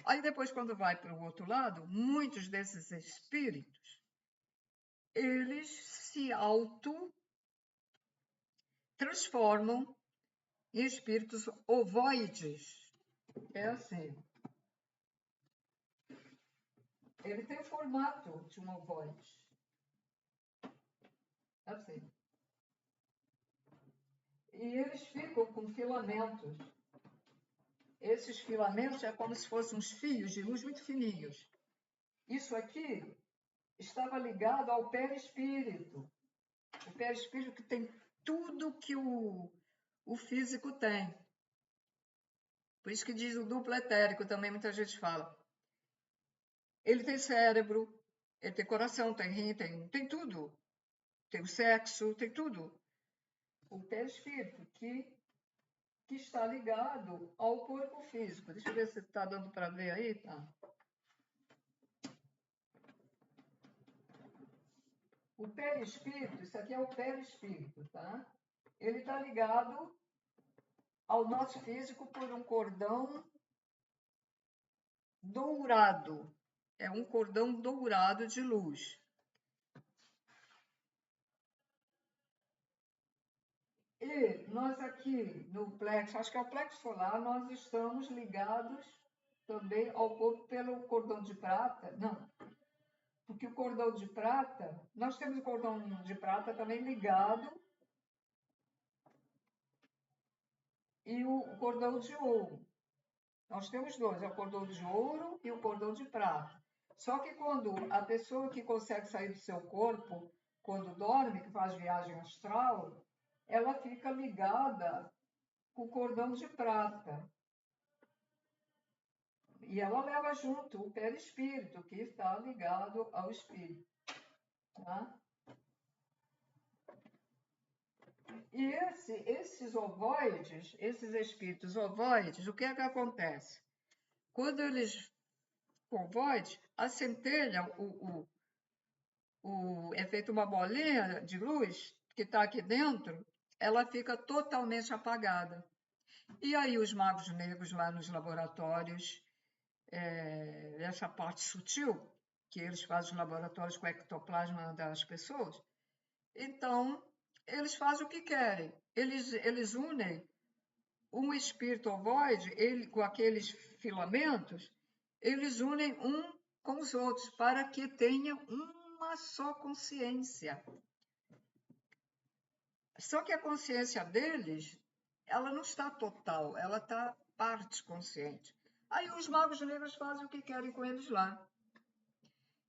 A: Aí depois, quando vai para o outro lado, muitos desses espíritos, eles se auto-transformam em espíritos ovoides. É assim. Ele tem o formato de um ovoide. Assim. E eles ficam com filamentos. Esses filamentos é como se fossem uns fios de luz muito fininhos. Isso aqui estava ligado ao perispírito. O perispírito que tem tudo que o físico tem. Por isso que diz o duplo etérico, também muita gente fala. Ele tem cérebro, ele tem coração, tem rim, tem tudo. Tem o sexo, tem tudo. O perispírito que está ligado ao corpo físico. Deixa eu ver se está dando para ver aí, tá? O perispírito, isso aqui é o perispírito, tá? Ele está ligado ao nosso físico por um cordão dourado. É um cordão dourado de luz. E nós aqui no plexo, acho que é o plexo solar, nós estamos ligados também ao corpo pelo cordão de prata. Não, porque o cordão de prata, nós temos o cordão de prata também ligado e o cordão de ouro. Nós temos dois, é o cordão de ouro e o cordão de prata. Só que quando a pessoa que consegue sair do seu corpo, quando dorme, que faz viagem astral, ela fica ligada com o cordão de prata. E ela leva junto o perispírito, que está ligado ao espírito. Tá? E esses ovoides, esses espíritos ovoides, o que é que acontece? Quando eles ovoides, a centelha, é feita uma bolinha de luz que está aqui dentro, ela fica totalmente apagada. E aí os magos negros lá nos laboratórios, essa parte sutil, que eles fazem nos laboratórios com o ectoplasma das pessoas, então eles fazem o que querem. Eles unem um espírito ovoide, com aqueles filamentos, eles unem um com os outros para que tenha uma só consciência. Só que a consciência deles, ela não está total, ela está parte consciente. Aí os magos negros fazem o que querem com eles lá.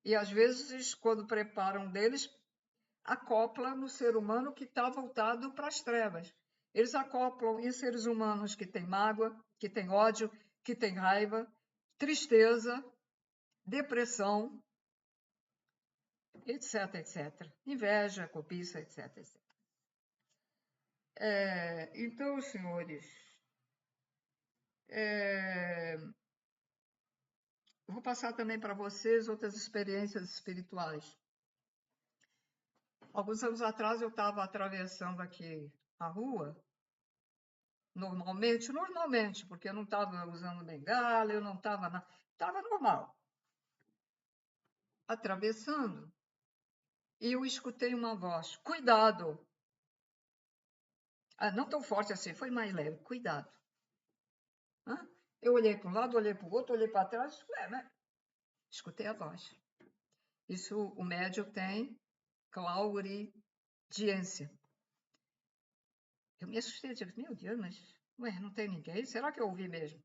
A: E às vezes, quando preparam deles, acopla no ser humano que está voltado para as trevas. Eles acoplam em seres humanos que têm mágoa, que têm ódio, que têm raiva, tristeza, depressão, etc, etc. Inveja, cobiça, etc, etc. Então, senhores, vou passar também para vocês outras experiências espirituais. Alguns anos atrás eu estava atravessando aqui a rua, normalmente, porque eu não estava usando bengala, eu não estava estava normal, atravessando, e eu escutei uma voz: cuidado! Ah, não tão forte assim, foi mais leve, cuidado. Hã? Eu olhei para um lado, olhei para o outro, olhei para trás, escutei a voz. Isso o médium tem clarividência. Eu me assustei, digo, meu Deus, mas não tem ninguém? Será que eu ouvi mesmo?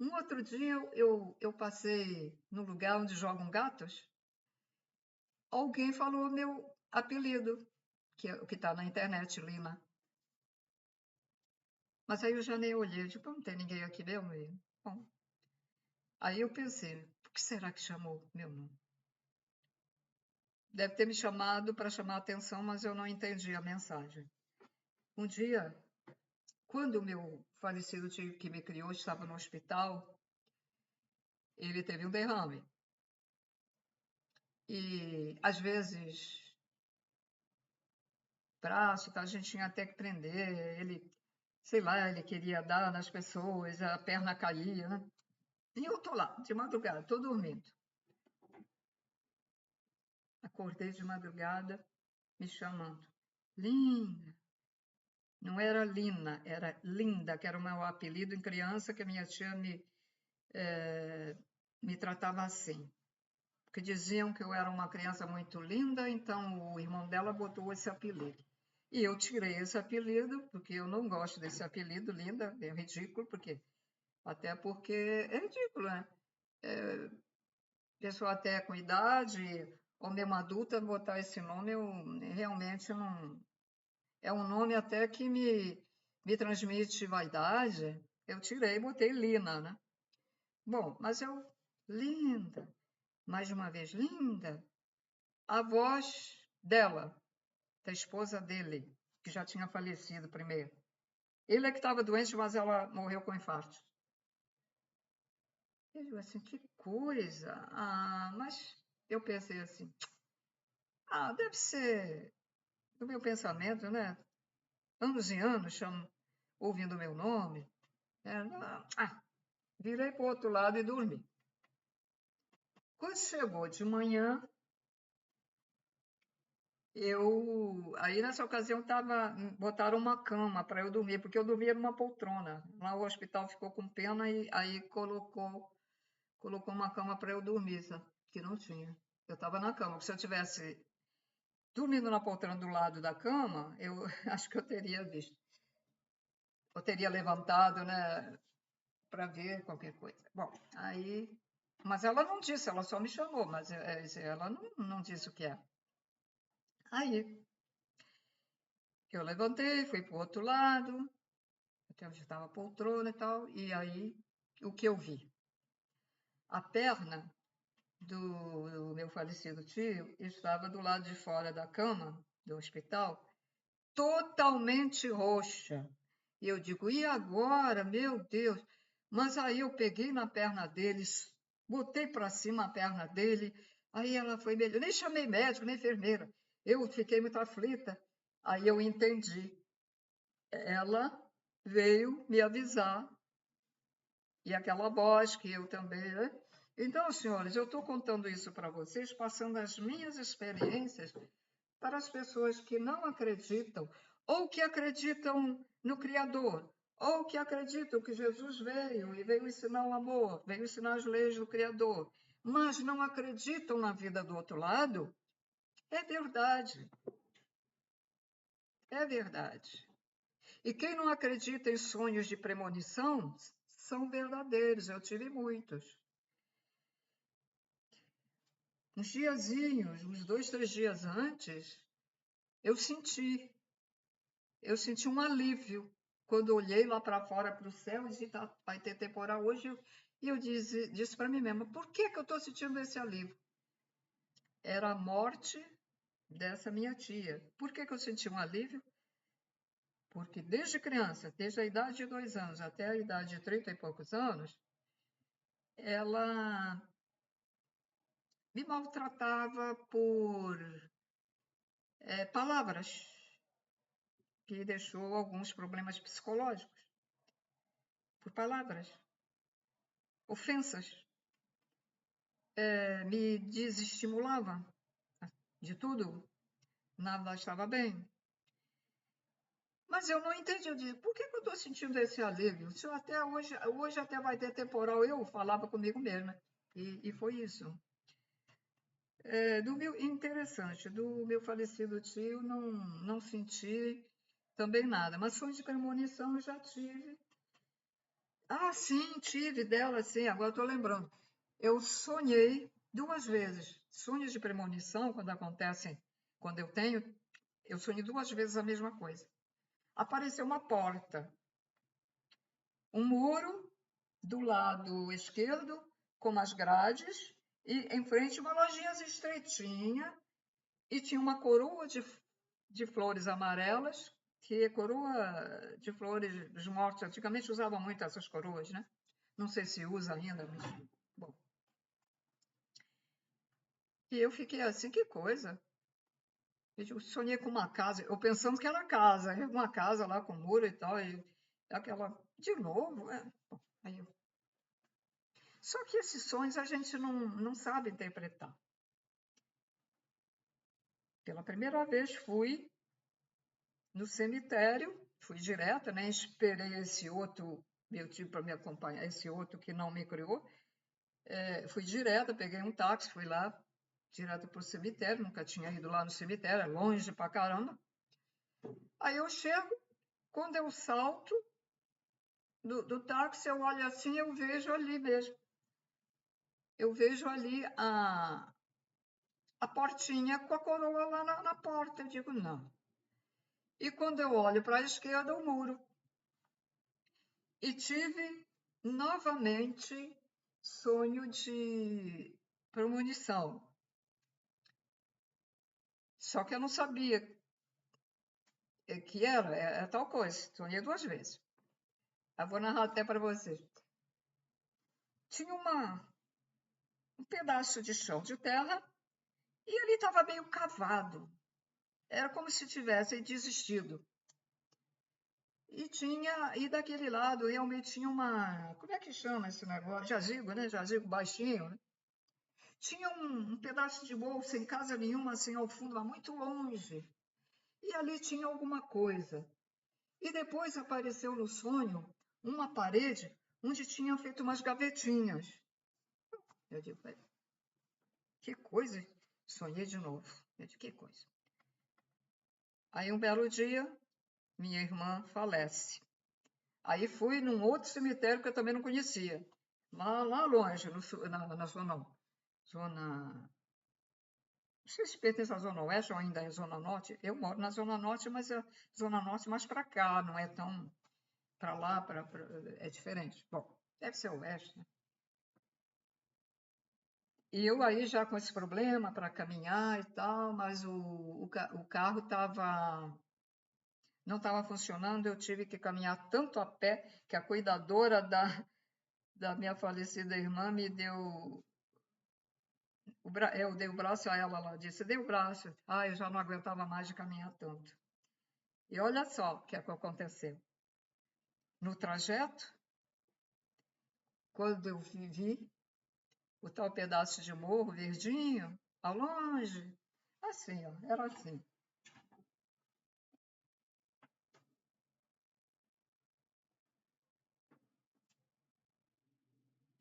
A: Um outro dia eu passei no lugar onde jogam gatos, alguém falou meu apelido, que está na internet, Lina. Mas aí eu já nem olhei, tipo, não tem ninguém aqui mesmo. Bom, aí eu pensei, por que será que chamou meu nome? Deve ter me chamado para chamar a atenção, mas eu não entendi a mensagem. Um dia, quando o meu falecido tio que me criou estava no hospital, ele teve um derrame. E, às vezes, braço, tá, a gente tinha até que prender. Ele, sei lá, ele queria dar nas pessoas, a perna caía, né? E eu tô lá, de madrugada, tô dormindo. Acordei de madrugada, me chamando. Linda. Não era Lina, era Linda, que era o meu apelido em criança, que a minha tia me tratava assim. Porque diziam que eu era uma criança muito linda, então o irmão dela botou esse apelido. E eu tirei esse apelido, porque eu não gosto desse apelido, Linda, é ridículo, até porque é ridículo, né? Pessoa até com idade, ou mesmo adulta, botar esse nome, eu realmente não. É um nome até que me transmite vaidade. Eu tirei e botei Lina, né? Bom, mas linda, mais uma vez, linda. A voz dela, da esposa dele, que já tinha falecido primeiro. Ele é que estava doente, mas ela morreu com infarto. Eu digo assim, que coisa. Ah, mas eu pensei assim, deve ser do meu pensamento, né? Anos e anos ouvindo o meu nome. Virei para o outro lado e dormi. Quando chegou de manhã, aí nessa ocasião botaram uma cama para eu dormir, porque eu dormia numa poltrona. Lá o hospital ficou com pena e aí colocou uma cama para eu dormir, sabe? Que não tinha. Eu estava na cama. Se eu tivesse dormindo na poltrona do lado da cama, eu acho que eu teria visto. Eu teria levantado, né, para ver qualquer coisa. Bom, aí. Mas ela não disse, ela só me chamou, mas ela não disse o que é. Aí eu levantei, fui para o outro lado, até onde estava a poltrona e tal, e aí o que eu vi? A perna do meu falecido tio estava do lado de fora da cama do hospital, totalmente roxa. E eu digo, e agora, meu Deus? Mas aí eu peguei na perna deles, botei para cima a perna dele, aí ela foi melhor. Nem chamei médico, nem enfermeira. Eu fiquei muito aflita. Aí eu entendi. Ela veio me avisar, e aquela voz que eu também, né? Então, senhores, eu estou contando isso para vocês, passando as minhas experiências para as pessoas que não acreditam, ou que acreditam no Criador, ou que acreditam que Jesus veio e veio ensinar o amor, veio ensinar as leis do Criador, mas não acreditam na vida do outro lado. É verdade. É verdade. E quem não acredita em sonhos de premonição são verdadeiros. Eu tive muitos. Uns diazinhos, uns 2, 3 dias antes, eu senti um alívio. Quando eu olhei lá para fora, para o céu, e disse, vai ter temporal hoje, e eu disse para mim mesma, por que eu estou sentindo esse alívio? Era a morte dessa minha tia. Por que eu senti um alívio? Porque desde criança, desde a idade de 2 anos até a idade de 30 e poucos anos, ela me maltratava por palavras, que deixou alguns problemas psicológicos, por palavras, ofensas, me desestimulava de tudo, nada estava bem. Mas eu não entendi, eu disse, por que eu estou sentindo esse alívio? Se eu até hoje até vai ter temporal, eu falava comigo mesma, e foi isso. Interessante, do meu falecido tio não senti também nada, mas sonho de premonição eu já tive. Ah, sim, tive dela, sim, agora estou lembrando. Eu sonhei 2 vezes. Sonhos de premonição, quando acontecem, quando eu sonhei 2 vezes a mesma coisa. Apareceu uma porta, um muro do lado esquerdo, com umas grades, e em frente uma lojinha estreitinha, e tinha uma coroa de flores amarelas, que é coroa de flores dos mortos. Antigamente usavam muito essas coroas, né? Não sei se usa ainda, mas... Bom. E eu fiquei assim, que coisa. Eu sonhei com uma casa, eu pensando que era casa, uma casa lá com muro e tal, e aquela... De novo, Bom, aí eu... Só que esses sonhos a gente não sabe interpretar. Pela primeira vez fui no cemitério, fui direta, nem esperei esse outro, meu tio para me acompanhar, esse outro que não me criou. Fui direta, peguei um táxi, fui lá, direto para o cemitério, nunca tinha ido lá no cemitério, é longe pra caramba. Aí eu chego, quando eu salto do táxi, eu olho assim, eu vejo ali mesmo. Eu vejo ali a portinha com a coroa lá na porta. Eu digo, não. E quando eu olho para a esquerda, o muro. E tive novamente sonho de premonição. Só que eu não sabia que era tal coisa. Sonhei 2 vezes. Eu vou narrar até para vocês. Tinha um pedaço de chão de terra e ali estava meio cavado. Era como se tivesse desistido. E daquele lado realmente tinha uma... Como é que chama esse negócio? Jazigo, né? Jazigo baixinho, né? Tinha um pedaço de morro sem casa nenhuma, assim, ao fundo, mas muito longe. E ali tinha alguma coisa. E depois apareceu no sonho uma parede onde tinham feito umas gavetinhas. Eu digo, que coisa. Sonhei de novo. Eu digo, que coisa. Aí um belo dia, minha irmã falece. Aí fui num outro cemitério que eu também não conhecia. Lá longe, na zona... Não sei se pertence à Zona Oeste ou ainda é Zona Norte. Eu moro na Zona Norte, mas é Zona Norte mais para cá, não é tão para lá, é diferente. Bom, deve ser Oeste, né? E eu aí já com esse problema para caminhar e tal, mas o carro não estava funcionando, eu tive que caminhar tanto a pé que a cuidadora da minha falecida irmã me deu... Eu dei o braço a ela, ela disse, dei o braço. Ah, eu já não aguentava mais de caminhar tanto. E olha só o que aconteceu. No trajeto, quando eu vi o tal pedaço de morro verdinho, ao longe, assim, ó, era assim.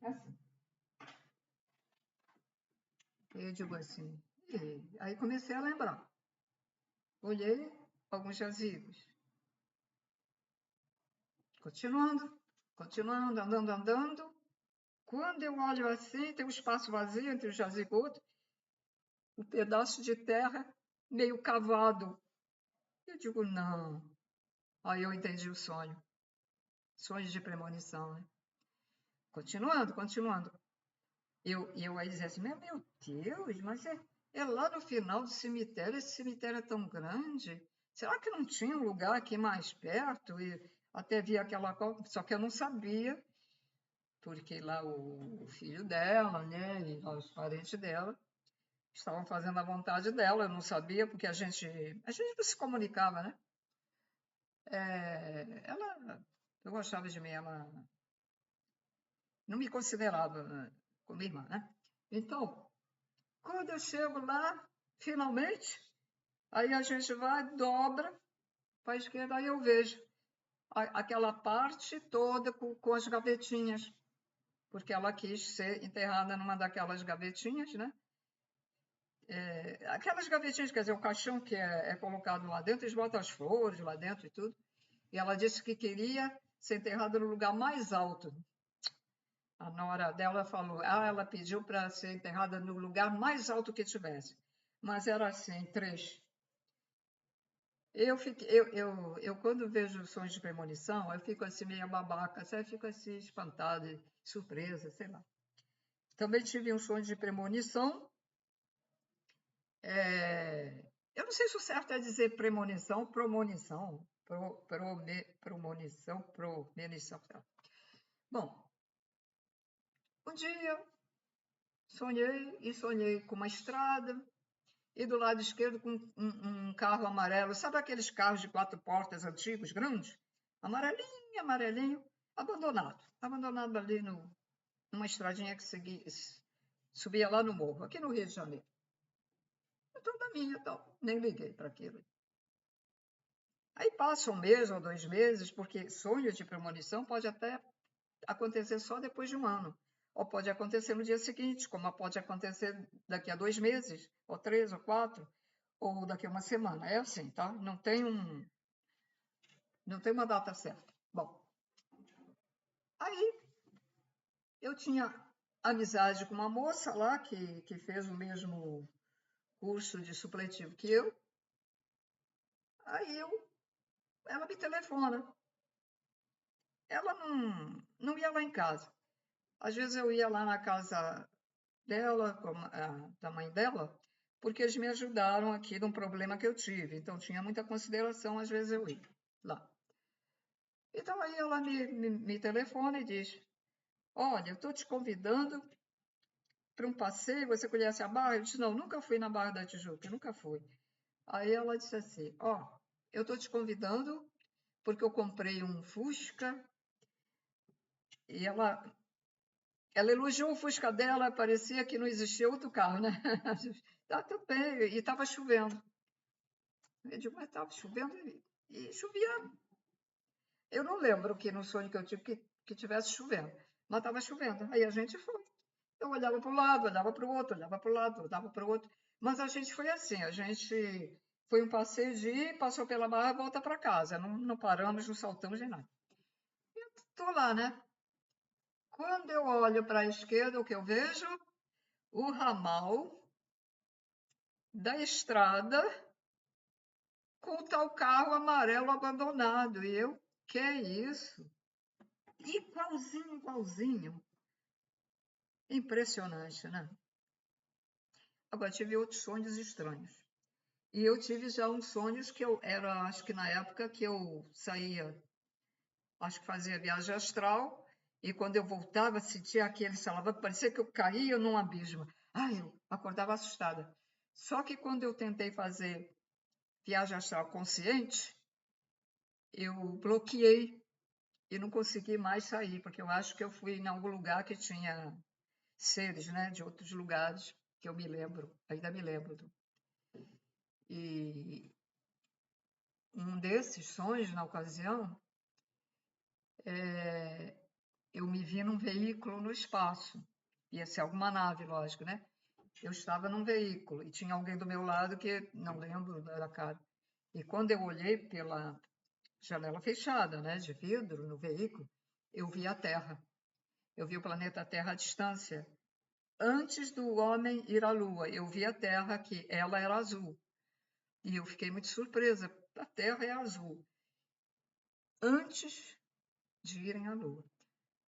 A: Assim. Eu digo assim, e aí comecei a lembrar. Olhei alguns jazigos. Continuando, andando. Quando eu olho assim, tem um espaço vazio entre o jazigo e o outro, um pedaço de terra meio cavado. Eu digo, não. Aí eu entendi o sonho. Sonho de premonição, né? Continuando. Eu aí dizia assim, meu Deus, mas é lá no final do cemitério, esse cemitério é tão grande. Será que não tinha um lugar aqui mais perto? E até vi aquela coisa, só que eu não sabia, porque lá o filho dela, né, e lá os parentes dela, estavam fazendo a vontade dela, eu não sabia, porque a gente não se comunicava, né? Eu gostava de mim, ela não me considerava como irmã, né? Então, quando eu chego lá, finalmente, aí a gente vai, dobra para a esquerda, aí eu vejo aquela parte toda com as gavetinhas, porque ela quis ser enterrada numa daquelas gavetinhas, né? Aquelas gavetinhas, quer dizer, o caixão que é colocado lá dentro, eles botam as flores lá dentro e tudo. E ela disse que queria ser enterrada no lugar mais alto. A nora dela falou, ela pediu para ser enterrada no lugar mais alto que tivesse. Mas era assim, 3. Eu quando vejo sonhos de premonição, eu fico assim meio babaca, sabe? Eu fico assim espantada, surpresa, sei lá. Também tive um sonho de premonição. Eu não sei se o certo é dizer premonição, promonição, promonição, promenição. Bom, um dia sonhei com uma estrada e do lado esquerdo com um carro amarelo. Sabe aqueles carros de 4 portas antigos, grandes? Amarelinho, amarelinho, abandonado ali numa estradinha que subia lá no morro, aqui no Rio de Janeiro. Então, da minha, então, nem liguei para aquilo. Aí passa 1 mês ou 2 meses, porque sonho de premonição pode até acontecer só depois de 1 ano. Ou pode acontecer no dia seguinte, como pode acontecer daqui a 2 meses, ou 3, ou 4, ou daqui a 1 semana. É assim, tá? Não tem uma data certa. Bom, aí eu tinha amizade com uma moça lá que fez o mesmo curso de supletivo que eu. Aí ela me telefona. Ela não ia lá em casa. Às vezes eu ia lá na casa dela, da mãe dela, porque eles me ajudaram aqui num problema que eu tive. Então tinha muita consideração, às vezes eu ia lá. Então aí ela me telefona e diz: olha, eu estou te convidando para um passeio, você conhece a Barra? Eu disse: não, nunca fui na Barra da Tijuca, nunca fui. Aí ela disse assim: ó, eu estou te convidando porque eu comprei um Fusca e ela elogiou o Fusca dela, parecia que não existia outro carro, né? Tá tudo bem, e estava chovendo. Eu digo, mas estava chovendo e chovia. Eu não lembro que no sonho que eu tive que tivesse chovendo, mas estava chovendo. Aí a gente foi. Eu olhava para o lado, olhava para o outro, olhava para o lado, olhava para o outro. Mas a gente foi assim, a gente foi um passeio de ir, passou pela Barra e volta para casa. Não paramos, não saltamos nem nada. Estou lá, né? Quando eu olho para a esquerda, o que eu vejo? O ramal da estrada com tal carro amarelo abandonado. E eu, que é isso? Igualzinho, igualzinho. Impressionante, né? Agora, tive outros sonhos estranhos. E eu tive já uns sonhos que eu era, acho que na época que eu saía, acho que fazia viagem astral, e quando eu voltava, sentia aquele salavão, parecia que eu caía num abismo. Ai, eu acordava assustada. Só que quando eu tentei fazer viagem astral consciente, eu bloqueei e não consegui mais sair, porque eu acho que eu fui em algum lugar que tinha seres, né, de outros lugares, que eu me lembro, ainda me lembro. E um desses sonhos, na ocasião, eu me vi num veículo no espaço. Ia ser alguma nave, lógico, né? Eu estava num veículo e tinha alguém do meu lado que não lembro da cara. E quando eu olhei pela janela fechada, né, de vidro no veículo, eu vi a Terra. Eu vi o planeta Terra à distância. Antes do homem ir à Lua, eu vi a Terra que ela era azul. E eu fiquei muito surpresa. A Terra é azul. Antes de irem à Lua.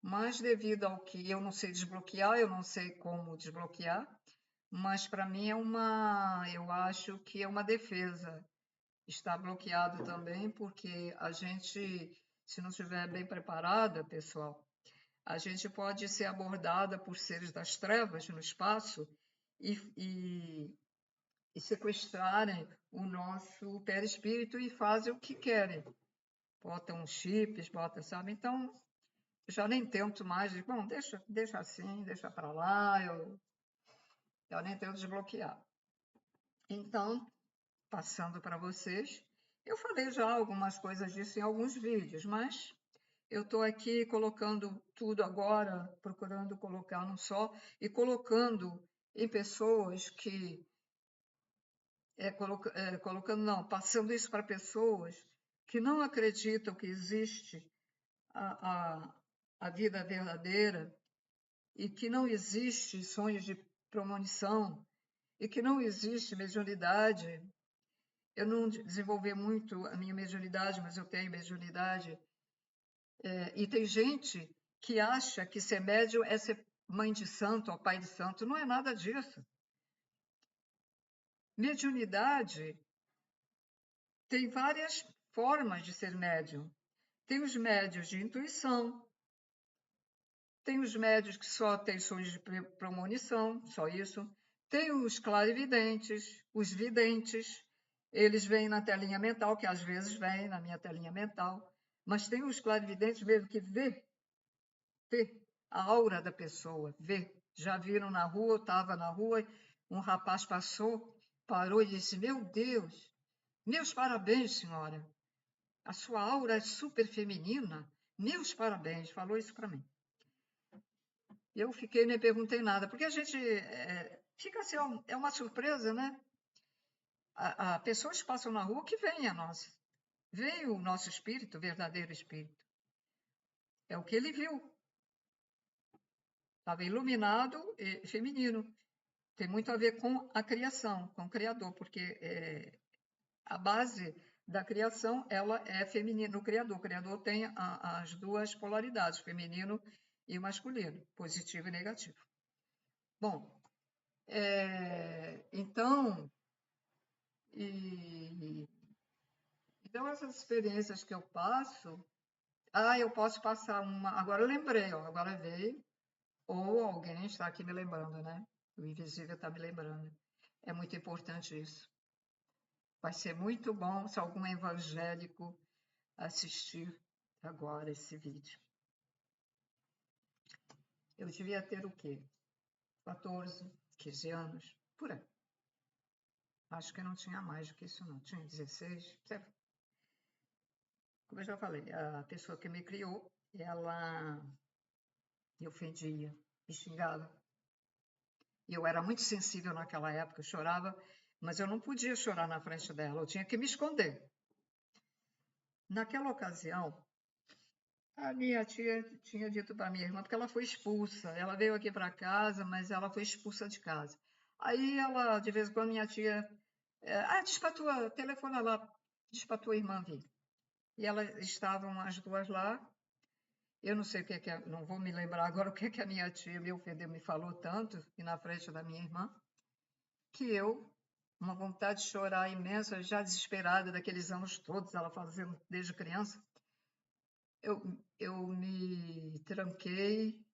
A: Mas devido ao que eu não sei desbloquear, eu não sei como desbloquear, mas para mim eu acho que é uma defesa. Está bloqueado também porque a gente, se não estiver bem preparada, pessoal, a gente pode ser abordada por seres das trevas no espaço e sequestrarem o nosso perispírito e fazem o que querem. Botam chips, botam, sabe? Então, já nem tento mais, digo, bom, deixa assim, deixa para lá, eu nem tento desbloquear. Então, passando para vocês, eu falei já algumas coisas disso em alguns vídeos, mas eu estou aqui colocando tudo agora, procurando colocar num só, e colocando em pessoas que colocando não, passando isso para pessoas que não acreditam que existe a vida verdadeira e que não existe sonhos de premonição e que não existe mediunidade. Eu não desenvolvi muito a minha mediunidade, mas eu tenho mediunidade. E tem gente que acha que ser médium é ser mãe de santo ou pai de santo. Não é nada disso. Mediunidade tem várias formas de ser médium. Tem os médios de intuição, tem os médios que só têm sonhos de premonição, só isso. Tem os clarividentes, os videntes, eles vêm na telinha mental, que às vezes vêm na minha telinha mental, mas tem os clarividentes mesmo que vê a aura da pessoa, vê. Já viram na rua, eu estava na rua, um rapaz passou, parou e disse, meu Deus, meus parabéns, senhora. A sua aura é super feminina. Meus parabéns, falou isso para mim. Eu fiquei, nem perguntei nada, porque a gente fica assim, é uma surpresa, né? Pessoas passam na rua que veem a nós. Veio o nosso espírito, o verdadeiro espírito. É o que ele viu. Estava iluminado e feminino. Tem muito a ver com a criação, com o Criador, porque a base da criação ela é feminina, o Criador tem as duas polaridades, feminino e masculino, positivo e negativo. Bom, então essas experiências que eu passo, eu posso passar uma, agora eu lembrei, agora veio, ou alguém está aqui me lembrando, né? O invisível está me lembrando. É muito importante isso. Vai ser muito bom se algum evangélico assistir agora esse vídeo. Eu devia ter o quê? 14, 15 anos, por aí. Acho que não tinha mais do que isso, não. Tinha 16, sei lá. Como eu já falei, a pessoa que me criou, ela me ofendia, me xingava. E eu era muito sensível naquela época, eu chorava, mas eu não podia chorar na frente dela, eu tinha que me esconder. Naquela ocasião, a minha tia tinha dito para minha irmã, porque ela foi expulsa. Ela veio aqui para casa, mas ela foi expulsa de casa. Aí ela, de vez em quando, minha tia... diz para tua, telefona lá, diz para tua irmã vir. E elas estavam as duas lá. Eu não sei o que é, não vou me lembrar agora o que é que a minha tia me ofendeu, me falou tanto, e na frente da minha irmã, que eu, uma vontade de chorar imensa, já desesperada daqueles anos todos, ela fazendo desde criança, eu me tranquei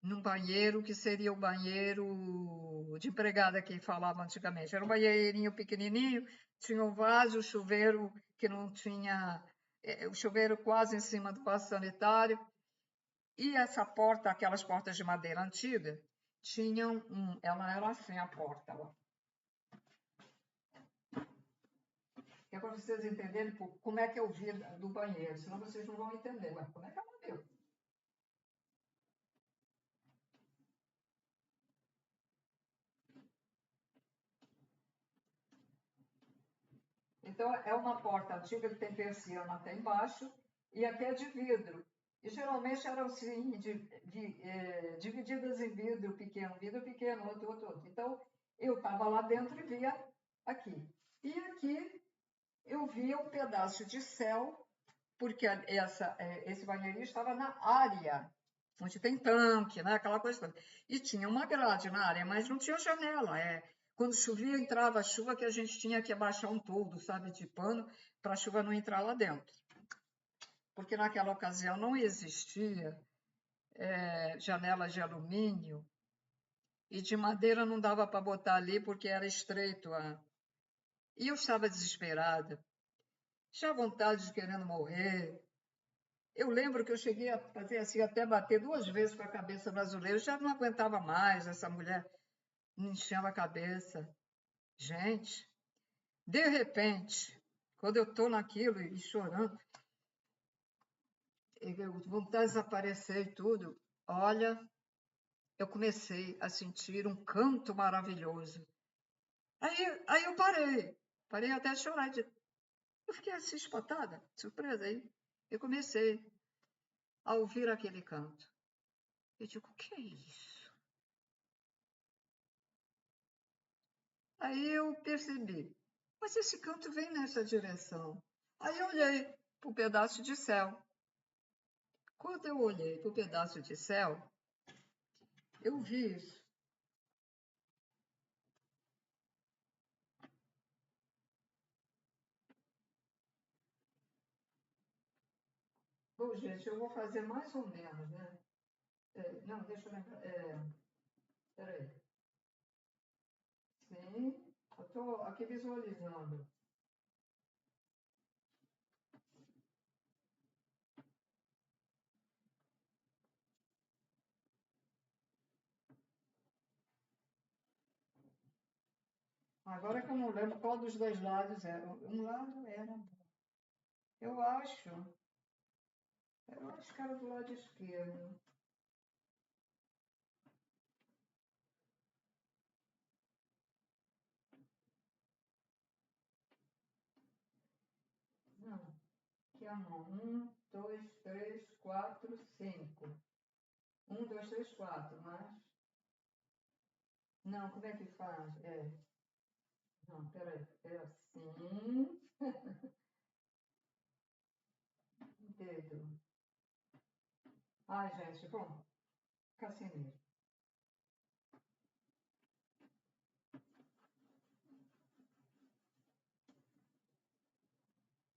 A: num banheiro que seria o banheiro de empregada que falava antigamente. Era um banheirinho pequenininho, tinha um vaso, o chuveiro que não tinha... o chuveiro quase em cima do vaso sanitário. E essa porta, aquelas portas de madeira antiga, tinham ela era assim a porta. Ó. É para vocês entenderem como é que eu vi do banheiro, senão vocês não vão entender. Ué, como é que ela viu? Então, é uma porta antiga que tem persiana até embaixo, e aqui é de vidro. E geralmente eram assim, divididas em vidro pequeno, outro. Então, eu estava lá dentro e via aqui. E aqui eu via um pedaço de céu, porque esse banheirinho estava na área, onde tem tanque, né, aquela coisa toda. E tinha uma grade na área, mas não tinha janela. Quando chovia, entrava a chuva que a gente tinha que abaixar um toldo, sabe, de pano, para a chuva não entrar lá dentro. Porque naquela ocasião não existia janelas de alumínio e de madeira não dava para botar ali porque era estreito. E eu estava desesperada, tinha vontade de querendo morrer. Eu lembro que eu cheguei a fazer assim, até bater 2 vezes com a cabeça no azulejo, já não aguentava mais, essa mulher me enchendo a cabeça. Gente, de repente, quando eu estou naquilo e chorando, vontade de desaparecer e tudo, olha, eu comecei a sentir um canto maravilhoso. Aí eu parei até de chorar. Eu fiquei assim espantada, surpresa. Aí eu comecei a ouvir aquele canto. Eu digo, o que é isso? Aí eu percebi, mas esse canto vem nessa direção. Aí eu olhei para o pedaço de céu. Quando eu olhei para o pedaço de céu, eu vi isso. Bom, gente, eu vou fazer mais ou menos, né? Não, deixa eu lembrar. Peraí. Sim, eu estou aqui visualizando. Agora que eu não lembro qual dos dois lados era. Um lado era. Eu acho. Eu acho que era do lado esquerdo. Não, que é não. 1, 2, 3, 4, 5. 1, 2, 3, 4, mas. Não, como é que faz? Não, peraí. É assim. Dedo. Ai, gente, bom, fica assim mesmo.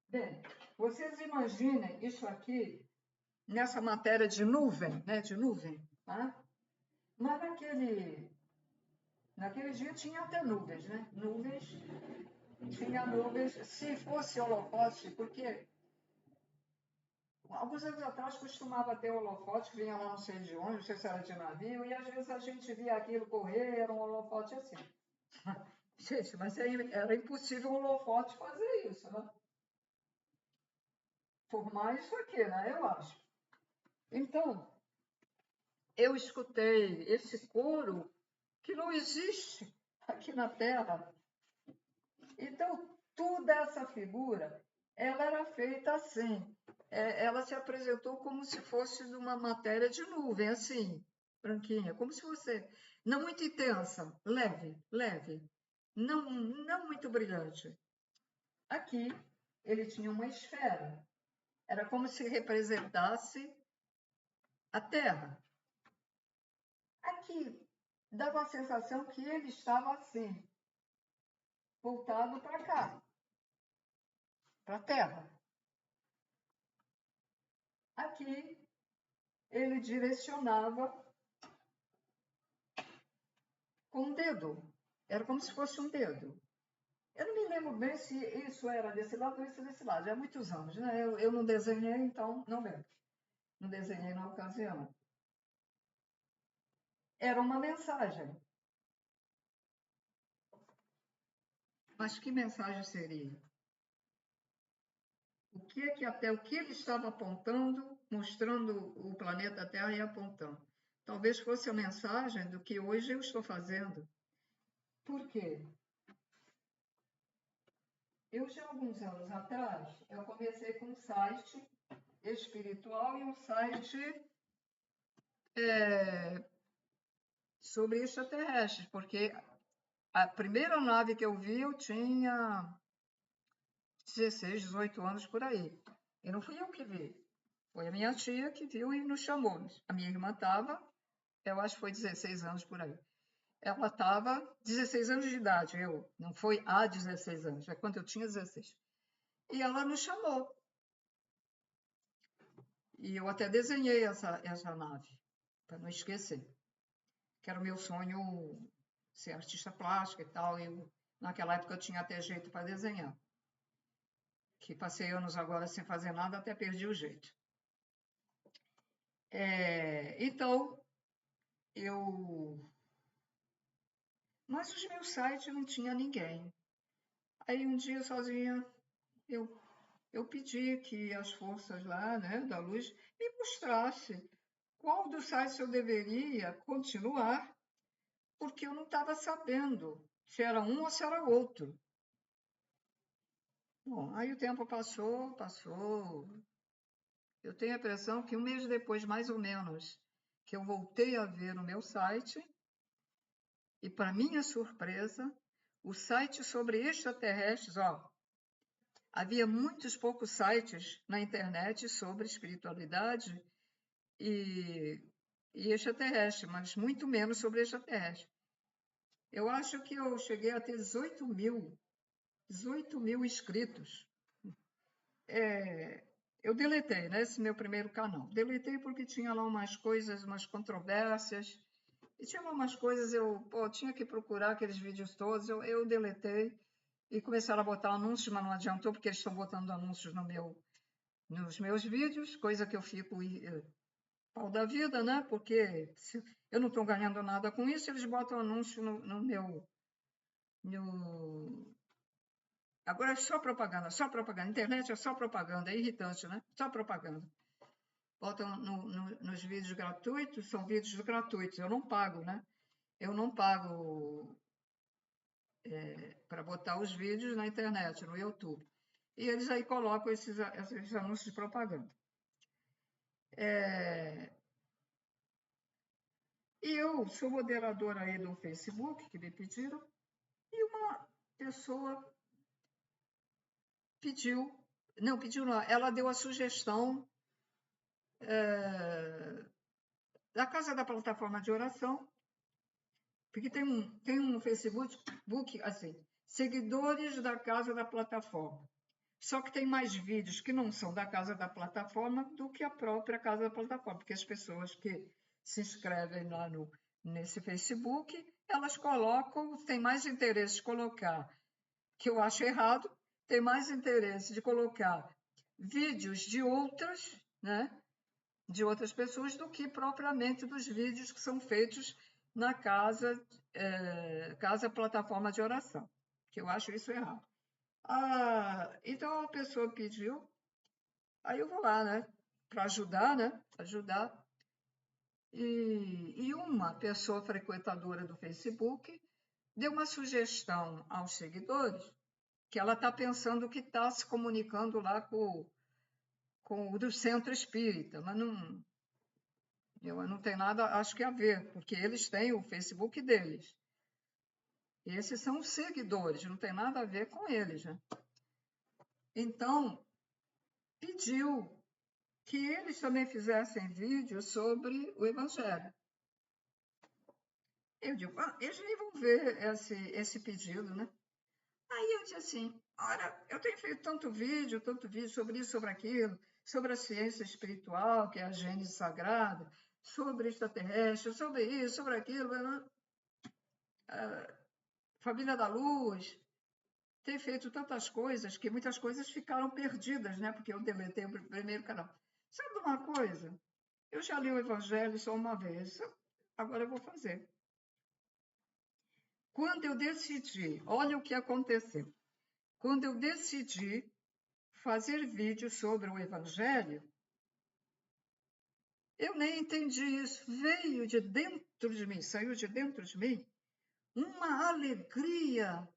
A: Bem, vocês imaginem isso aqui nessa matéria de nuvem, né? De nuvem, tá? Mas naquele dia tinha até nuvens, né? Tinha nuvens, se fosse holofote, porque alguns anos atrás costumava ter holofote que vinha lá não sei de onde, não sei se era de navio, e às vezes a gente via aquilo correr, era um holofote assim. Gente, mas era impossível um holofote fazer isso, né? Por mais isso aqui, né? Eu acho. Então, eu escutei esse coro que não existe aqui na Terra. Então, toda essa figura, ela era feita assim. Ela se apresentou como se fosse uma matéria de nuvem, assim, branquinha, como se fosse não muito intensa, leve, leve, não muito brilhante. Aqui, ele tinha uma esfera. Era como se representasse a Terra. Aqui, dava a sensação que ele estava assim, voltado para cá, para a Terra. Aqui, ele direcionava com um dedo. Era como se fosse um dedo. Eu não me lembro bem se isso era desse lado ou isso desse lado. Já há muitos anos, né? Eu não desenhei, então não lembro. Não desenhei na ocasião. Era uma mensagem. Mas que mensagem seria? O que ele estava apontando, mostrando o planeta Terra e apontando? Talvez fosse a mensagem do que hoje eu estou fazendo. Por quê? Eu, já há alguns anos atrás, eu comecei com um site espiritual e um site sobre extraterrestres, porque a primeira nave que eu vi eu tinha 16, 18 anos por aí. E não fui eu que vi. Foi a minha tia que viu e nos chamou. A minha irmã estava, eu acho que foi 16 anos por aí. Ela estava 16 anos de idade, não foi há 16 anos, é quando eu tinha 16. E ela nos chamou. E eu até desenhei essa nave, para não esquecer. que era o meu sonho ser artista plástica e tal. Naquela época eu tinha até jeito para desenhar. Que passei anos agora sem fazer nada, até perdi o jeito. Então, mas os meus sites não tinha ninguém. Aí um dia sozinha eu pedi que as forças lá, né, da luz, me mostrasse qual dos sites eu deveria continuar, porque eu não estava sabendo se era um ou se era outro. Bom, aí o tempo passou. Eu tenho a impressão que um mês depois, mais ou menos, que eu voltei a ver no meu site, e para minha surpresa, o site sobre extraterrestres, havia muitos poucos sites na internet sobre espiritualidade e extraterrestre, mas muito menos sobre extraterrestre. Eu acho que eu cheguei a ter 18 mil inscritos. Eu deletei, né, esse meu primeiro canal. Deletei porque tinha lá umas coisas, umas controvérsias. E tinha umas coisas, eu tinha que procurar aqueles vídeos todos. Eu deletei e começaram a botar anúncios, mas não adiantou, porque eles estão botando anúncios nos meus vídeos, coisa que eu fico pau da vida, né? Porque eu não estou ganhando nada com isso, eles botam anúncio no meu. Agora é só propaganda, só propaganda. Internet é só propaganda, é irritante, né? Só propaganda. Botam nos vídeos gratuitos, são vídeos gratuitos, eu não pago, né? Eu não pago para botar os vídeos na internet, no YouTube. E eles aí colocam esses anúncios de propaganda. E eu sou moderadora aí do Facebook, que me pediram, e uma pessoa ela deu a sugestão da Casa da Plataforma de Oração, porque tem um Facebook, assim, seguidores da Casa da Plataforma. Só que tem mais vídeos que não são da Casa da Plataforma do que a própria Casa da Plataforma, porque as pessoas que se inscrevem lá nesse Facebook, elas têm mais interesse de colocar, que eu acho errado, tem mais interesse de colocar vídeos de outras, né, de outras pessoas do que propriamente dos vídeos que são feitos na casa plataforma de oração, que eu acho isso errado. Então a pessoa pediu, aí eu vou lá, né, para ajudar, né, e uma pessoa frequentadora do Facebook deu uma sugestão aos seguidores que ela está pensando que está se comunicando lá com o do Centro Espírita, mas não tem nada, acho que a ver, porque eles têm o Facebook deles. Esses são os seguidores, não tem nada a ver com eles, né? Então, pediu que eles também fizessem vídeos sobre o Evangelho. Eu digo, eles nem vão ver esse pedido, né? Aí eu disse assim, olha, eu tenho feito tanto vídeo sobre isso, sobre aquilo, sobre a ciência espiritual, que é a gênese sagrada, sobre extraterrestre, sobre isso, sobre aquilo, Família da Luz, tem feito tantas coisas que muitas coisas ficaram perdidas, né? Porque eu deletei o primeiro canal. Sabe uma coisa? Eu já li o Evangelho só uma vez, agora eu vou fazer. Quando eu decidi, olha o que aconteceu. Quando eu decidi fazer vídeo sobre o Evangelho, eu nem entendi isso. Veio de dentro de mim, saiu de dentro de mim, uma alegria,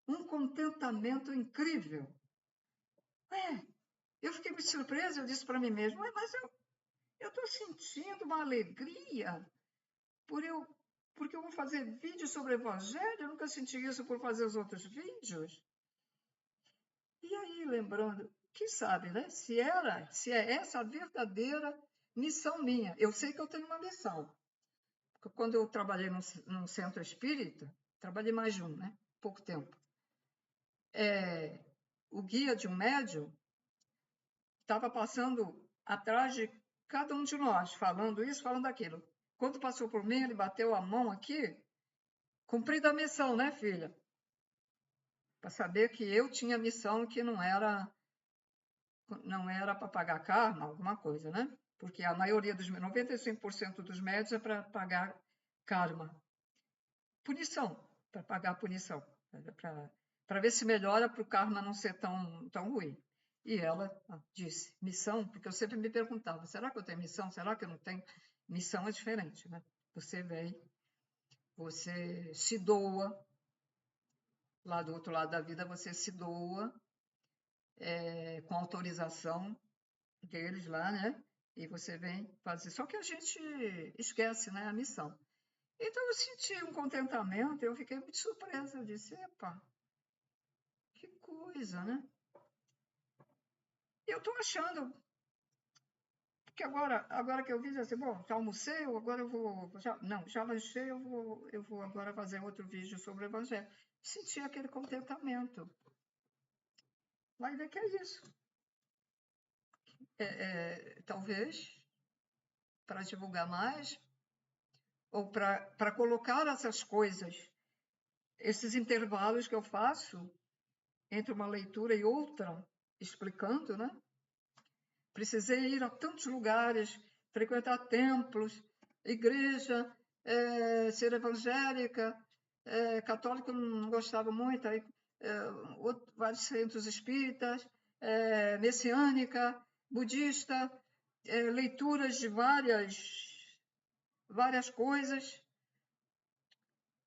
A: um contentamento incrível. Eu fiquei muito surpresa, eu disse para mim mesma, mas eu estou sentindo uma alegria porque eu vou fazer vídeo sobre o Evangelho, eu nunca senti isso por fazer os outros vídeos. E aí, lembrando, quem sabe, né? Se é essa a verdadeira missão minha. Eu sei que eu tenho uma missão. Porque quando eu trabalhei num centro espírita, trabalhei mais de um, né? Pouco tempo. O guia de um médium estava passando atrás de cada um de nós, falando isso, falando aquilo. Quando passou por mim, ele bateu a mão aqui, cumprida a missão, né, filha? Para saber que eu tinha missão, que não era para pagar karma, alguma coisa, né? Porque a maioria dos 95% dos médios é para pagar karma. Punição, para pagar a punição, para ver se melhora para o karma não ser tão ruim. E ela disse, missão, porque eu sempre me perguntava, será que eu tenho missão? Será que eu não tenho? Missão é diferente, né? Você vem, você se doa, lá do outro lado da vida você se doa, com autorização deles lá, né? E você vem fazer. Só que a gente esquece, né, a missão. Então eu senti um contentamento, eu fiquei muito surpresa, eu disse, epa, que coisa, né? E eu estou achando que agora que eu vi, assim, bom, já almocei, agora eu vou, já lanchei, eu vou agora fazer outro vídeo sobre o Evangelho. Senti aquele contentamento. Vai ver que é isso. Talvez para divulgar mais, ou para colocar essas coisas, esses intervalos que eu faço entre uma leitura e outra, explicando, né? Precisei ir a tantos lugares, frequentar templos, igreja, ser evangélica, católica não gostava muito, aí, vários centros espíritas, messiânica, budista, leituras de várias coisas,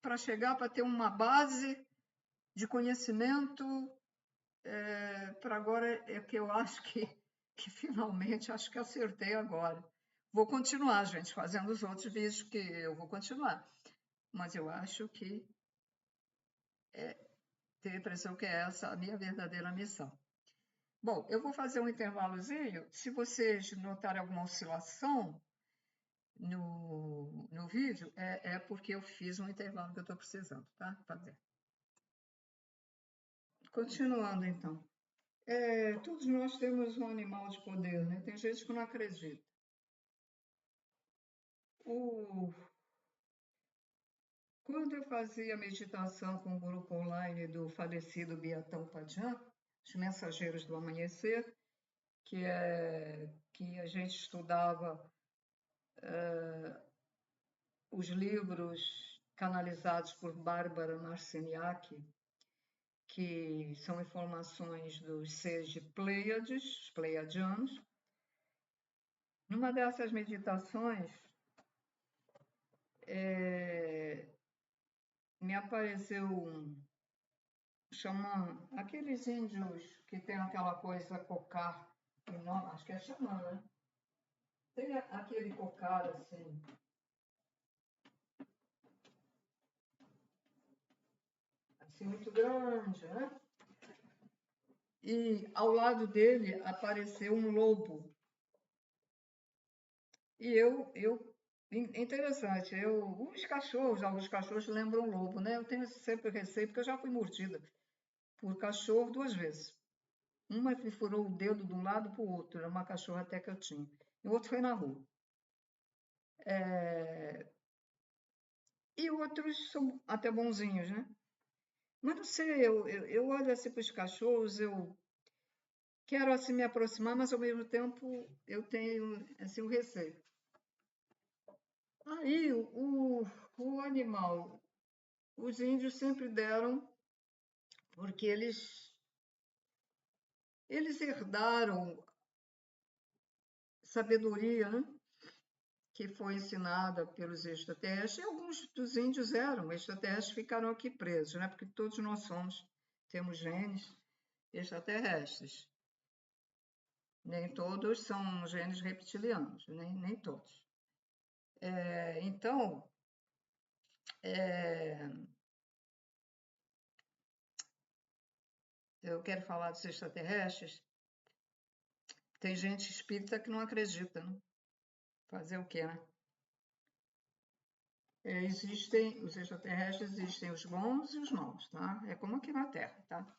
A: para chegar, para ter uma base de conhecimento, para agora é que eu acho que finalmente acho que acertei agora. Vou continuar, gente, fazendo os outros vídeos que eu vou continuar. Mas eu acho que tenho a impressão que é essa a minha verdadeira missão. Bom, eu vou fazer um intervalozinho. Se vocês notarem alguma oscilação no vídeo, é porque eu fiz um intervalo que eu estou precisando, tá? Fazer. Continuando, então. Todos nós temos um animal de poder, né? Tem gente que não acredita. Quando eu fazia meditação com o grupo online do falecido Biatão Padjan, os Mensageiros do Amanhecer, que a gente estudava os livros canalizados por Bárbara Marciniak, que são informações dos seres de Pleiades, os pleiadianos. Numa dessas meditações, me apareceu um xamã, aqueles índios que tem aquela coisa cocar, acho que é xamã, né? Tem aquele cocar assim, muito grande, né? E ao lado dele apareceu um lobo. E interessante, alguns cachorros lembram lobo, né? Eu tenho sempre receio, porque eu já fui mordida por cachorro 2 vezes. Uma me furou o dedo de um lado para o outro, era uma cachorra até que eu tinha. E o outro foi na rua. E outros são até bonzinhos, né? Mas não sei, eu olho assim para os cachorros, eu quero assim me aproximar, mas ao mesmo tempo eu tenho assim um receio. Aí o animal, os índios sempre deram, porque eles herdaram sabedoria, né? Que foi ensinada pelos extraterrestres, e alguns dos índios eram extraterrestres, ficaram aqui presos, né? Porque todos nós temos genes extraterrestres. Nem todos são genes reptilianos, nem todos. Então, eu quero falar dos extraterrestres. Tem gente espírita que não acredita, né? Fazer o quê, né? Existem os extraterrestres, existem os bons e os maus, tá? É como aqui na Terra, tá?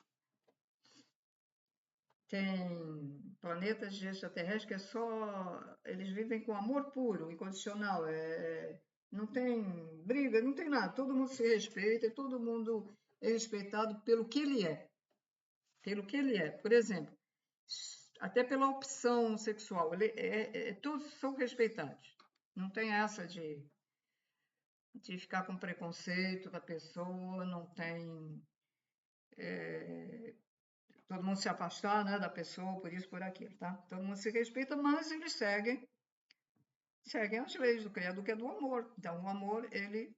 A: Tem planetas de extraterrestres que é só... Eles vivem com amor puro, incondicional. Não tem briga, não tem nada. Todo mundo se respeita e todo mundo é respeitado pelo que ele é. Pelo que ele é. Por exemplo, até pela opção sexual. Todos são respeitados. Não tem essa de ficar com preconceito da pessoa, não tem... todo mundo se afastar, né, da pessoa, por isso, por aquilo, tá? Todo mundo se respeita, mas eles seguem as leis do Criador, que é do amor. Então, o amor, ele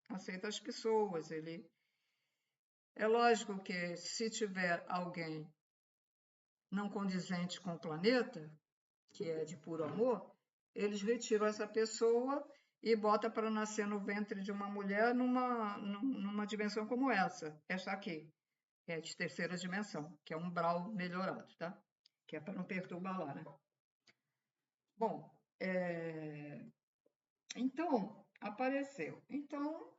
A: aceita as pessoas, ele... É lógico que se tiver alguém não condizente com o planeta, que é de puro amor, eles retiram essa pessoa e botam para nascer no ventre de uma mulher numa dimensão como essa aqui, que é de terceira dimensão, que é um umbral melhorado, tá? Que é para não perturbar lá, né? Bom, então, apareceu. Então,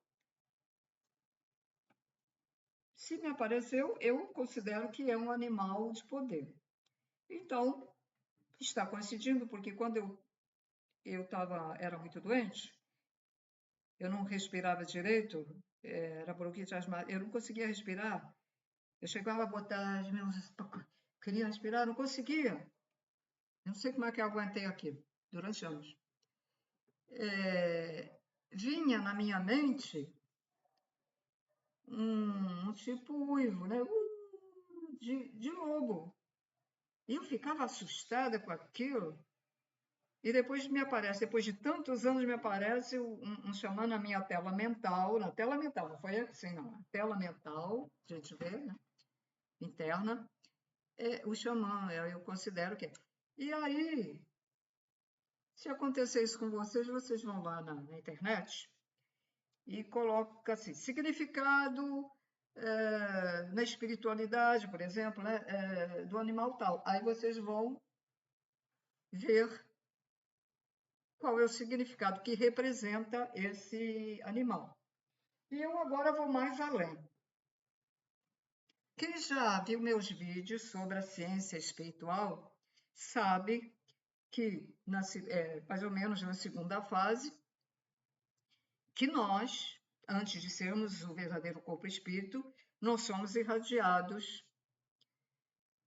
A: se me apareceu, eu considero que é um animal de poder. Então, está coincidindo, porque quando era muito doente, eu não respirava direito, era bronquite asmática, eu não conseguia respirar. Eu chegava a botar as minhas... Queria respirar, não conseguia. Eu não sei como é que eu aguentei aquilo durante anos. Vinha na minha mente um tipo uivo, né? De lobo. E eu ficava assustada com aquilo. E depois me aparece, depois de tantos anos, me aparece um xamã na minha tela mental, não foi assim, não, na tela mental, a gente vê, né? Interna, o xamã, eu considero que é. E aí, se acontecer isso com vocês vão lá na internet e colocam assim, significado na espiritualidade, por exemplo, né, do animal tal. Aí vocês vão ver qual é o significado que representa esse animal. E eu agora vou mais além. Quem já viu meus vídeos sobre a ciência espiritual sabe que, mais ou menos na segunda fase, que nós, antes de sermos o verdadeiro corpo espírito, nós somos irradiados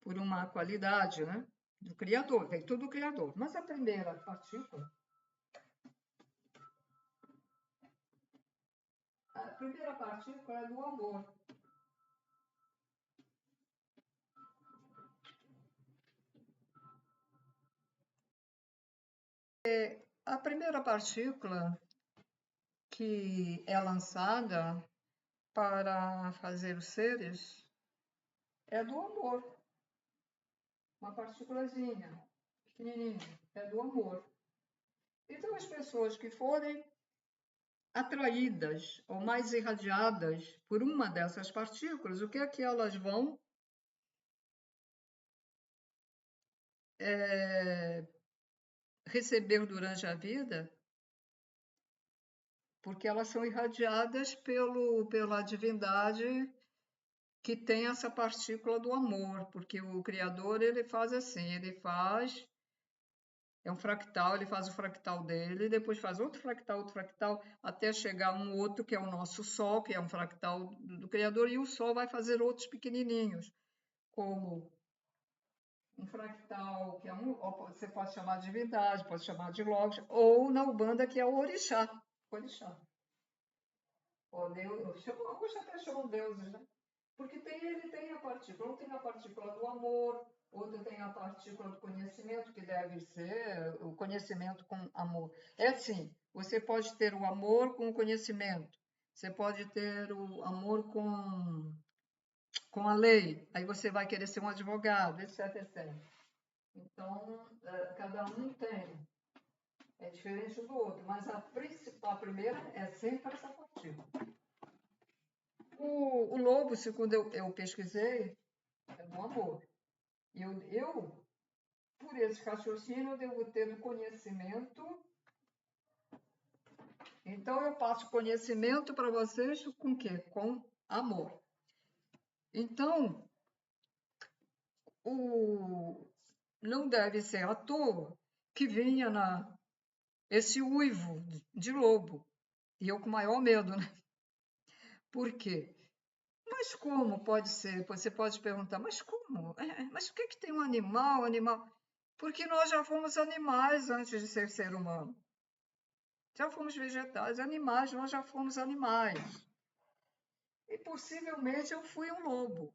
A: por uma qualidade, né, do Criador, vem tudo do Criador. Mas a primeira partícula é do amor. A primeira partícula que é lançada para fazer os seres é do amor. Uma partículazinha, pequenininha, é do amor. Então, as pessoas que forem atraídas ou mais irradiadas por uma dessas partículas, o que é que elas vão receber durante a vida? Porque elas são irradiadas pela divindade que tem essa partícula do amor, porque o Criador, ele faz assim, é um fractal, ele faz o fractal dele, depois faz outro fractal, até chegar um outro que é o nosso Sol, que é um fractal do Criador, e o Sol vai fazer outros pequenininhos, como um fractal, que é você pode chamar de divindade, pode chamar de Logos, ou na Umbanda, que é o Orixá. Orixá. Alguns até chamam deuses, né? Porque ele tem a partícula, um tem a partícula do amor, outro tem a partícula do conhecimento, que deve ser o conhecimento com amor. É assim, você pode ter o amor com o conhecimento, você pode ter o amor com a lei, aí você vai querer ser um advogado, etc, etc. Então, cada um tem, é diferente do outro, mas a primeira é sempre essa partícula. O lobo, segundo eu pesquisei, é do amor. Eu, por esse raciocínio, eu devo ter o conhecimento. Então, eu passo conhecimento para vocês com o quê? Com amor. Então, não deve ser à toa que vinha esse uivo de lobo. E eu com maior medo, né? Por quê? Mas como pode ser? Você pode perguntar, mas como? Mas o que que tem um animal? Porque nós já fomos animais antes de ser humano. Já fomos vegetais, animais, nós já fomos animais. E possivelmente eu fui um lobo.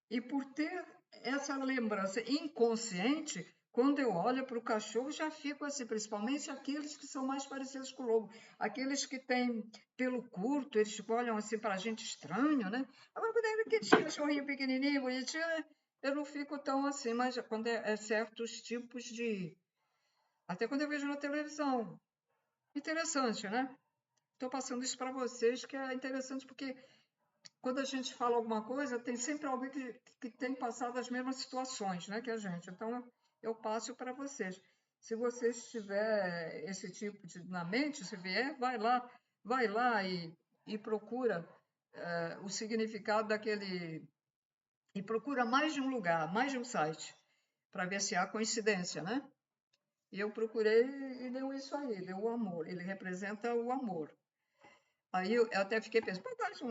A: E por ter essa lembrança inconsciente, quando eu olho para o cachorro, já fico assim, principalmente aqueles que são mais parecidos com o lobo. Aqueles que têm pelo curto, eles olham assim para a gente estranho, né? Agora, quando é aquele cachorrinho pequenininho, bonitinho, eu não fico tão assim, mas quando é certos tipos de... Até quando eu vejo na televisão. Interessante, né? Estou passando isso para vocês, que é interessante porque quando a gente fala alguma coisa, tem sempre alguém que tem passado as mesmas situações, né, que a gente. Então, eu passo para vocês. Se vocês tiver esse tipo na mente, se vier, vai lá e procura o significado daquele... E procura mais de um lugar, mais de um site, para ver se há coincidência, né? E eu procurei e deu isso aí, deu o amor. Ele representa o amor. Aí eu até fiquei pensando, mas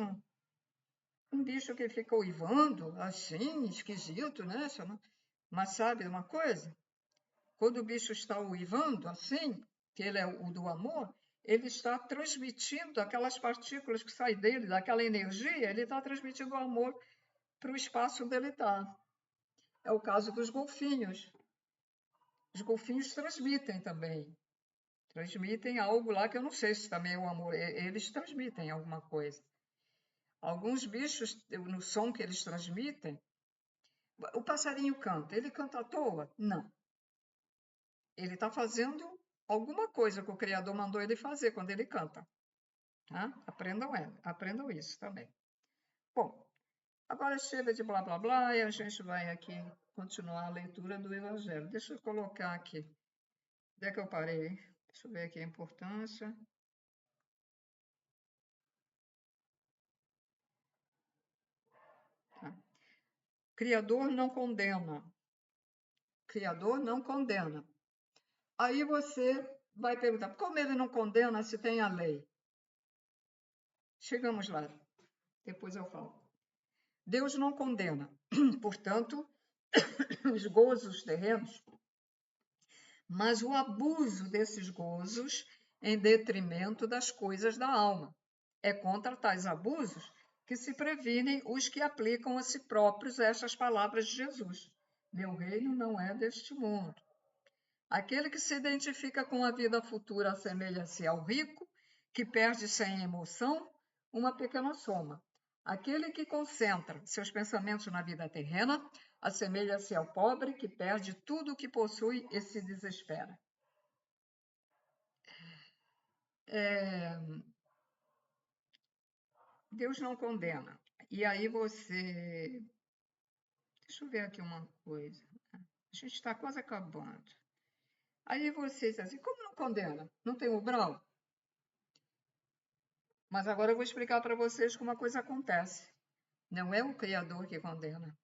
A: um bicho que fica uivando, assim, esquisito, né? Mas sabe uma coisa? Quando o bicho está uivando, assim, que ele é o do amor, ele está transmitindo aquelas partículas que saem dele, daquela energia, ele está transmitindo o amor para o espaço onde ele está. É o caso dos golfinhos. Os golfinhos transmitem também. Transmitem algo lá que eu não sei se também é o amor. Eles transmitem alguma coisa. Alguns bichos, no som que eles transmitem, o passarinho canta. Ele canta à toa? Não. Ele está fazendo alguma coisa que o Criador mandou ele fazer quando ele canta. Tá? Aprendam isso também. Bom, agora chega de blá blá blá e a gente vai aqui continuar a leitura do Evangelho. Deixa eu colocar aqui. Onde é que eu parei? Deixa eu ver aqui a importância. Tá. Criador não condena. Criador não condena. Aí você vai perguntar, como ele não condena se tem a lei? Chegamos lá, depois eu falo. Deus não condena, portanto, os gozos terrenos, mas o abuso desses gozos em detrimento das coisas da alma. É contra tais abusos que se previnem os que aplicam a si próprios estas palavras de Jesus. Meu reino não é deste mundo. Aquele que se identifica com a vida futura assemelha-se ao rico, que perde sem emoção uma pequena soma. Aquele que concentra seus pensamentos na vida terrena assemelha-se ao pobre que perde tudo o que possui e se desespera. Deus não condena. E aí você... Deixa eu ver aqui uma coisa. A gente está quase acabando. Aí você diz assim, como não condena? Não tem umbral? Mas agora eu vou explicar para vocês como a coisa acontece. Não é o Criador que condena.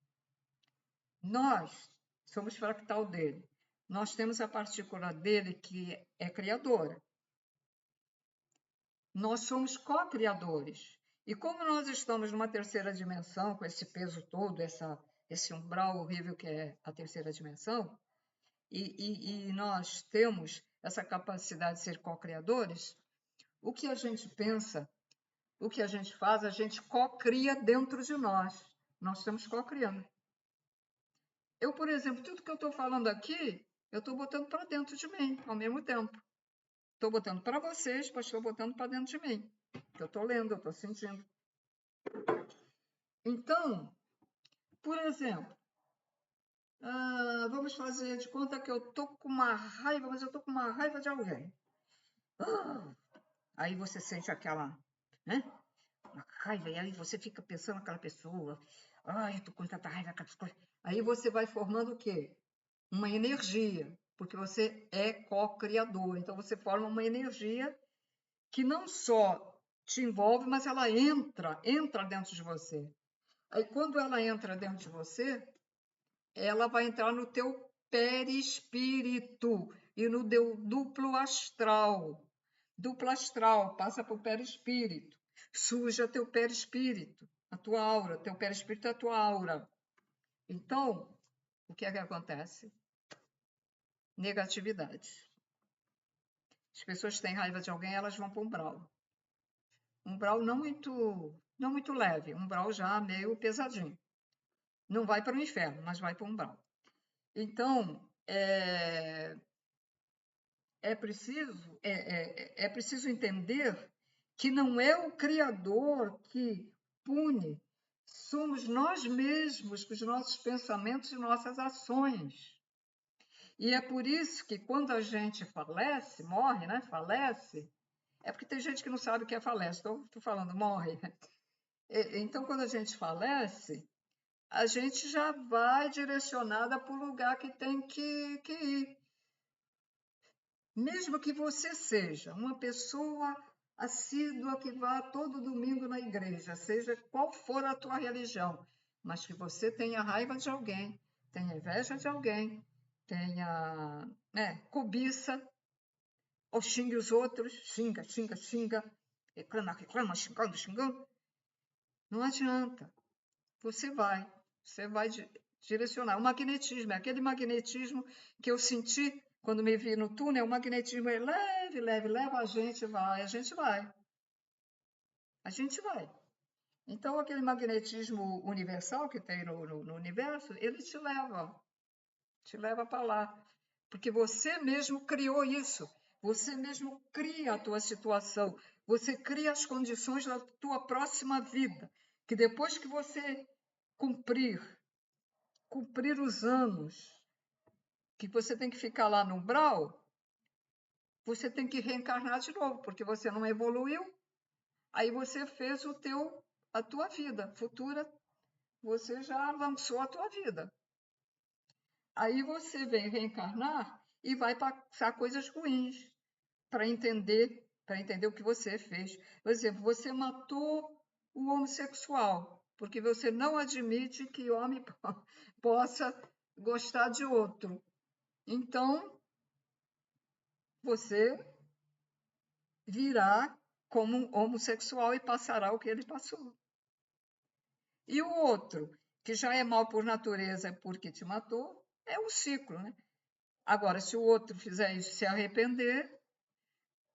A: Nós somos fractal dele. Nós temos a partícula dele que é criadora. Nós somos co-criadores. E como nós estamos numa terceira dimensão, com esse peso todo, esse umbral horrível que é a terceira dimensão, e nós temos essa capacidade de ser co-criadores, o que a gente pensa, o que a gente faz, a gente co-cria dentro de nós. Nós estamos co-criando. Eu, por exemplo, tudo que eu estou falando aqui, eu estou botando para dentro de mim ao mesmo tempo. Estou botando para vocês, mas estou botando para dentro de mim. Eu estou lendo, eu estou sentindo. Então, por exemplo, vamos fazer de conta que eu estou com uma raiva, mas eu estou com uma raiva de alguém. Aí você sente aquela, né? Uma raiva, e aí você fica pensando naquela pessoa. Ai, eu estou com tanta raiva, aquelas coisas. Aí você vai formando o quê? Uma energia, porque você é co-criador. Então você forma uma energia que não só te envolve, mas ela entra dentro de você. Aí quando ela entra dentro de você, ela vai entrar no teu perispírito e no teu duplo astral. Duplo astral, passa para o perispírito, suja teu perispírito, a tua aura, teu perispírito é a tua aura. Então, o que é que acontece? Negatividade. As pessoas têm raiva de alguém, elas vão para um umbral. Um umbral não muito leve, um umbral já meio pesadinho. Não vai para o inferno, mas vai para um umbral. Então, é preciso entender que não é o Criador que pune, somos nós mesmos com os nossos pensamentos e nossas ações. E é por isso que quando a gente falece, morre, né? Falece, é porque tem gente que não sabe o que é falece, estou falando morre. Então, quando a gente falece, a gente já vai direcionada para o lugar que tem que ir. Mesmo que você seja uma pessoa assídua que vá todo domingo na igreja, seja qual for a tua religião, mas que você tenha raiva de alguém, tenha inveja de alguém, tenha cobiça, ou xingue os outros, xinga, reclama, xingando, não adianta. Você vai direcionar. O magnetismo, é aquele magnetismo que eu senti quando me vi no túnel, o magnetismo é leve, leva a gente vai. A gente vai. Então, aquele magnetismo universal que tem no universo, ele te leva para lá. Porque você mesmo criou isso. Você mesmo cria a tua situação. Você cria as condições da tua próxima vida. Que depois que você cumprir os anos que você tem que ficar lá no umbral, você tem que reencarnar de novo, porque você não evoluiu. Aí você fez a tua vida futura, você já avançou a tua vida. Aí você vem reencarnar e vai passar coisas ruins para entender o que você fez. Por exemplo, você matou o homossexual, porque você não admite que homem possa gostar de outro. Então, você virá como um homossexual e passará o que ele passou. E o outro, que já é mal por natureza porque te matou, é um ciclo, né? Agora, se o outro fizer isso, se arrepender,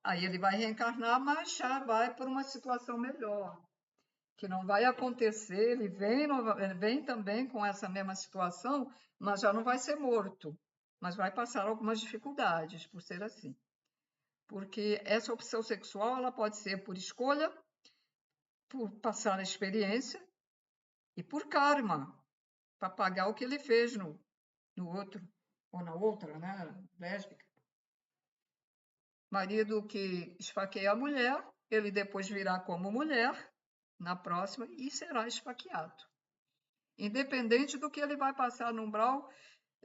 A: aí ele vai reencarnar, mas já vai por uma situação melhor, que não vai acontecer, ele vem também com essa mesma situação, mas já não vai ser morto, mas vai passar algumas dificuldades por ser assim. Porque essa opção sexual ela pode ser por escolha, por passar a experiência e por karma, para pagar o que ele fez no outro ou na outra, né? Lésbica. Marido que esfaqueia a mulher, ele depois virá como mulher na próxima e será esfaqueado. Independente do que ele vai passar no umbral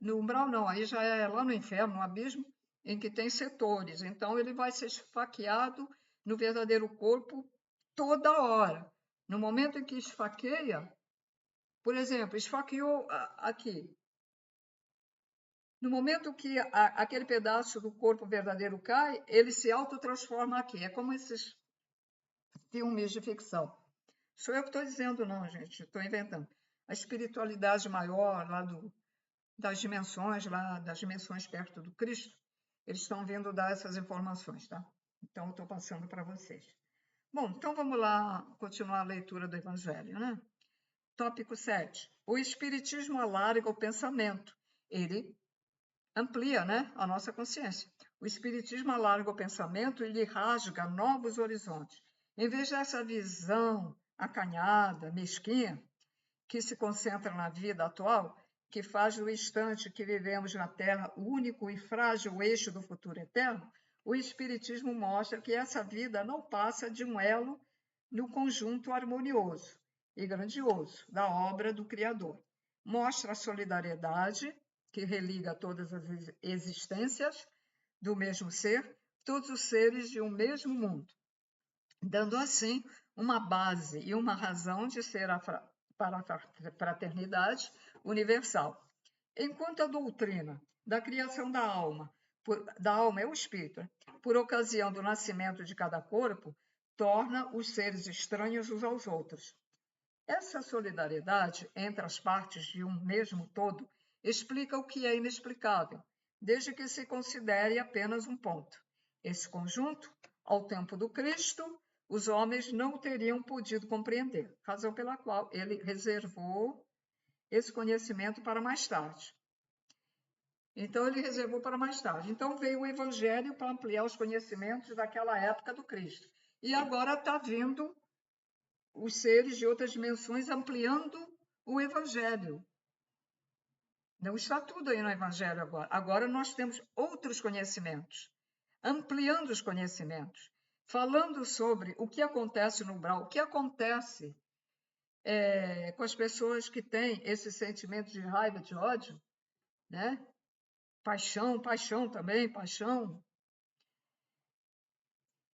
A: não, aí já é lá no inferno, no abismo, em que tem setores. Então, ele vai ser esfaqueado no verdadeiro corpo toda hora. No momento em que esfaqueia, por exemplo, esfaqueou aqui. No momento que aquele pedaço do corpo verdadeiro cai, ele se autotransforma aqui. É como esses filmes de ficção. Sou eu que estou dizendo, não, gente, estou inventando. A espiritualidade maior lá das dimensões perto do Cristo, eles estão vindo dar essas informações, tá? Então, eu estou passando para vocês. Bom, então vamos lá continuar a leitura do Evangelho, né? Tópico 7. O Espiritismo alarga o pensamento. Ele amplia, né, a nossa consciência. O Espiritismo alarga o pensamento e lhe rasga novos horizontes. Em vez dessa visão acanhada, mesquinha, que se concentra na vida atual, que faz do instante que vivemos na Terra o único e frágil eixo do futuro eterno, o Espiritismo mostra que essa vida não passa de um elo no conjunto harmonioso e grandioso da obra do Criador. Mostra a solidariedade que religa todas as existências do mesmo ser, todos os seres de um mesmo mundo, dando assim uma base e uma razão de ser para a fraternidade universal. Enquanto a doutrina da criação da alma é o espírito, né? Por ocasião do nascimento de cada corpo, torna os seres estranhos uns aos outros. Essa solidariedade entre as partes de um mesmo todo explica o que é inexplicável, desde que se considere apenas um ponto. Esse conjunto, ao tempo do Cristo, os homens não teriam podido compreender, razão pela qual ele reservou esse conhecimento para mais tarde. Então, ele reservou para mais tarde. Então, veio o Evangelho para ampliar os conhecimentos daquela época do Cristo. E agora está vindo os seres de outras dimensões ampliando o Evangelho. Não está tudo aí no Evangelho agora. Agora nós temos outros conhecimentos, ampliando os conhecimentos, falando sobre o que acontece no umbral, o que acontece com as pessoas que têm esse sentimento de raiva, de ódio, né? Paixão também, paixão.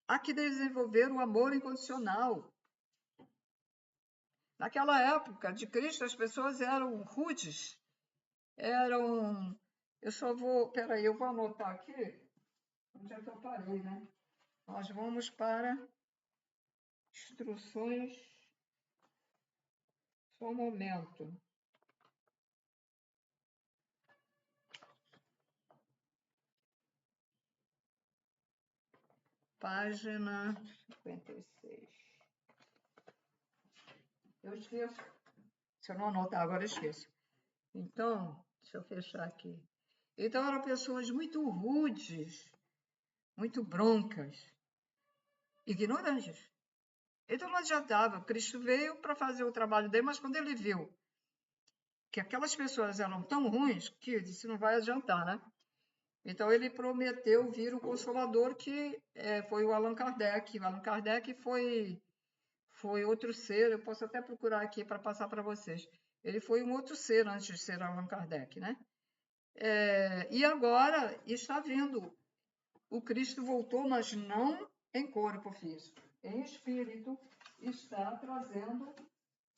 A: Há que desenvolver o amor incondicional. Naquela época de Cristo, as pessoas eram rudes, eram... Eu só vou... Peraí, eu vou anotar aqui. Onde é que eu parei, né? Nós vamos para instruções. Só um momento. Página 56. Eu esqueço. Se eu não anotar agora, eu esqueço. Então, deixa eu fechar aqui. Então, eram pessoas muito rudes, muito broncas, ignorantes. Então, não adiantava. Cristo veio para fazer o trabalho dele, mas quando ele viu que aquelas pessoas eram tão ruins, que ele disse, não vai adiantar, né? Então, ele prometeu vir o Consolador, que foi o Allan Kardec. O Allan Kardec foi outro ser, eu posso até procurar aqui para passar para vocês. Ele foi um outro ser antes de ser Allan Kardec, né? E agora está vindo. O Cristo voltou, mas não em corpo físico. Em espírito, está trazendo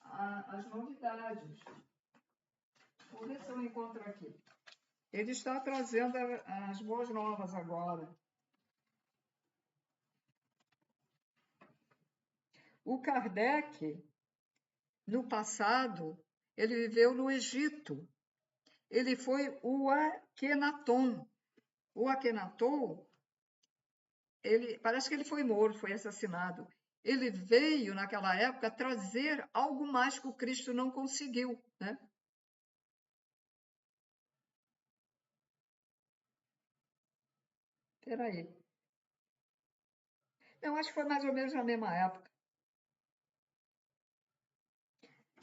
A: as novidades. Vou ver se eu encontro aqui. Ele está trazendo as boas novas agora. O Kardec, no passado, ele viveu no Egito. Ele foi o Akhenaton. O Akhenaton, parece que ele foi morto, foi assassinado. Ele veio, naquela época, trazer algo mais que o Cristo não conseguiu, né? Espera aí. Eu acho que foi mais ou menos na mesma época.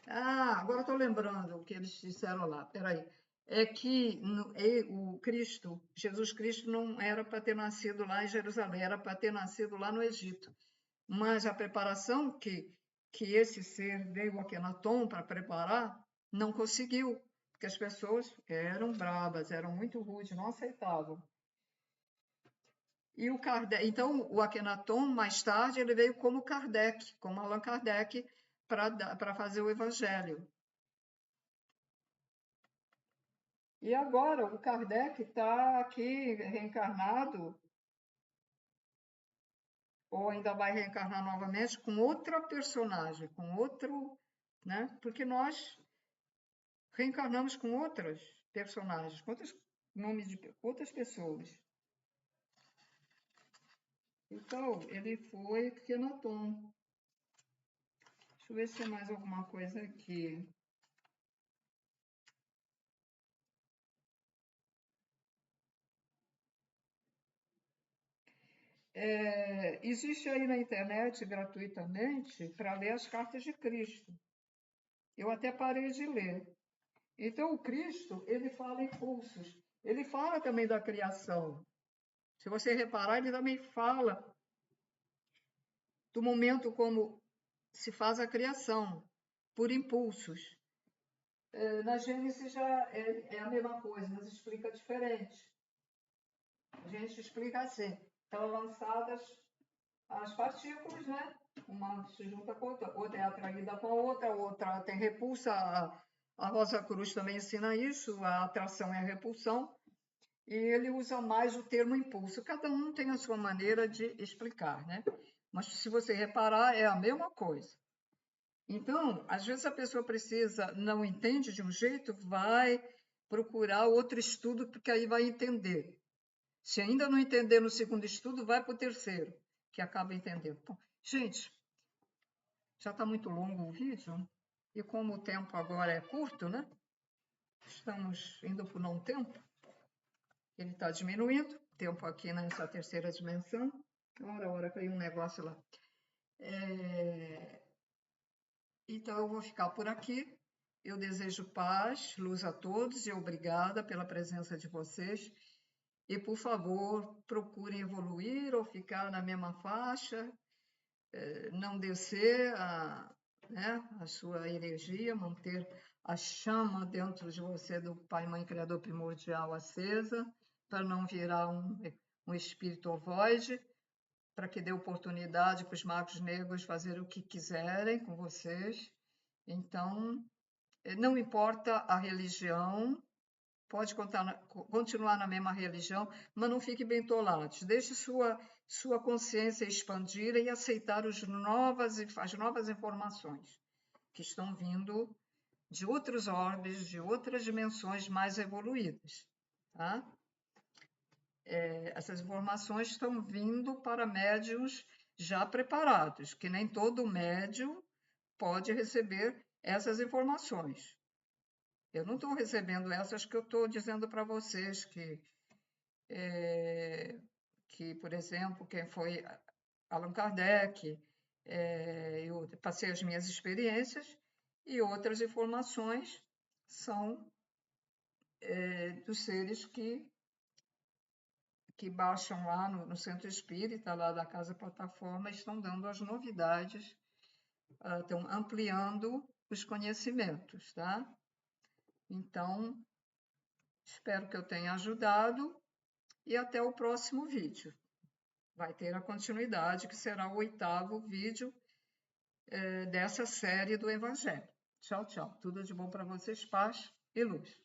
A: Agora estou lembrando o que eles disseram lá. Espera aí. É que o Cristo, Jesus Cristo, não era para ter nascido lá em Jerusalém, era para ter nascido lá no Egito. Mas a preparação que esse ser veio aqui na Tom para preparar, não conseguiu, porque as pessoas eram bravas, eram muito rudes, não aceitavam. E o Kardec, então, o Akhenaton, mais tarde, ele veio como Kardec, como Allan Kardec, para fazer o Evangelho. E agora o Kardec está aqui reencarnado, ou ainda vai reencarnar novamente, com outra personagem, com outro, né? Porque nós reencarnamos com outras personagens, com outros nomes de outras pessoas. Então, ele foi Akhenaton. Deixa eu ver se tem mais alguma coisa aqui. Existe aí na internet gratuitamente para ler as cartas de Cristo. Eu até parei de ler. Então, o Cristo, ele fala em pulsos. Ele fala também da criação. Se você reparar, ele também fala do momento como se faz a criação, por impulsos. Na Gênesis já é a mesma coisa, mas explica diferente. A gente explica assim, são lançadas as partículas, né? Uma se junta com outra, outra é atraída com a outra tem repulsa A Rosa Cruz também ensina isso, a atração e a repulsão, e ele usa mais o termo impulso. Cada um tem a sua maneira de explicar, né? Mas se você reparar, é a mesma coisa. Então, às vezes a pessoa precisa, não entende de um jeito, vai procurar outro estudo, porque aí vai entender. Se ainda não entender no segundo estudo, vai para o terceiro, que acaba entendendo. Bom, gente, já está muito longo o vídeo, e como o tempo agora é curto, né? Estamos indo por um tempo, ele está diminuindo, tempo aqui nessa terceira dimensão. Ora, caiu um negócio lá. Então, eu vou ficar por aqui. Eu desejo paz, luz a todos e obrigada pela presença de vocês. E, por favor, procurem evoluir ou ficar na mesma faixa, não descer a sua energia, manter a chama dentro de você do Pai, Mãe, Criador primordial acesa, para não virar um espírito ovoide, para que dê oportunidade para os magos negros fazerem o que quiserem com vocês. Então, não importa a religião, pode continuar na mesma religião, mas não fique bentolados. Deixe sua consciência expandir e aceitar as novas informações que estão vindo de outros orbes, de outras dimensões mais evoluídas. Tá? Essas informações estão vindo para médiuns já preparados, que nem todo médium pode receber essas informações. Eu não estou recebendo essas que eu estou dizendo para vocês que, por exemplo, quem foi Allan Kardec, eu passei as minhas experiências e outras informações são dos seres que baixam lá no centro espírita, lá da Casa Plataforma, estão dando as novidades, estão ampliando os conhecimentos, tá? Então, espero que eu tenha ajudado e até o próximo vídeo. Vai ter a continuidade, que será o 8º vídeo dessa série do Evangelho. Tchau, tchau. Tudo de bom para vocês, paz e luz.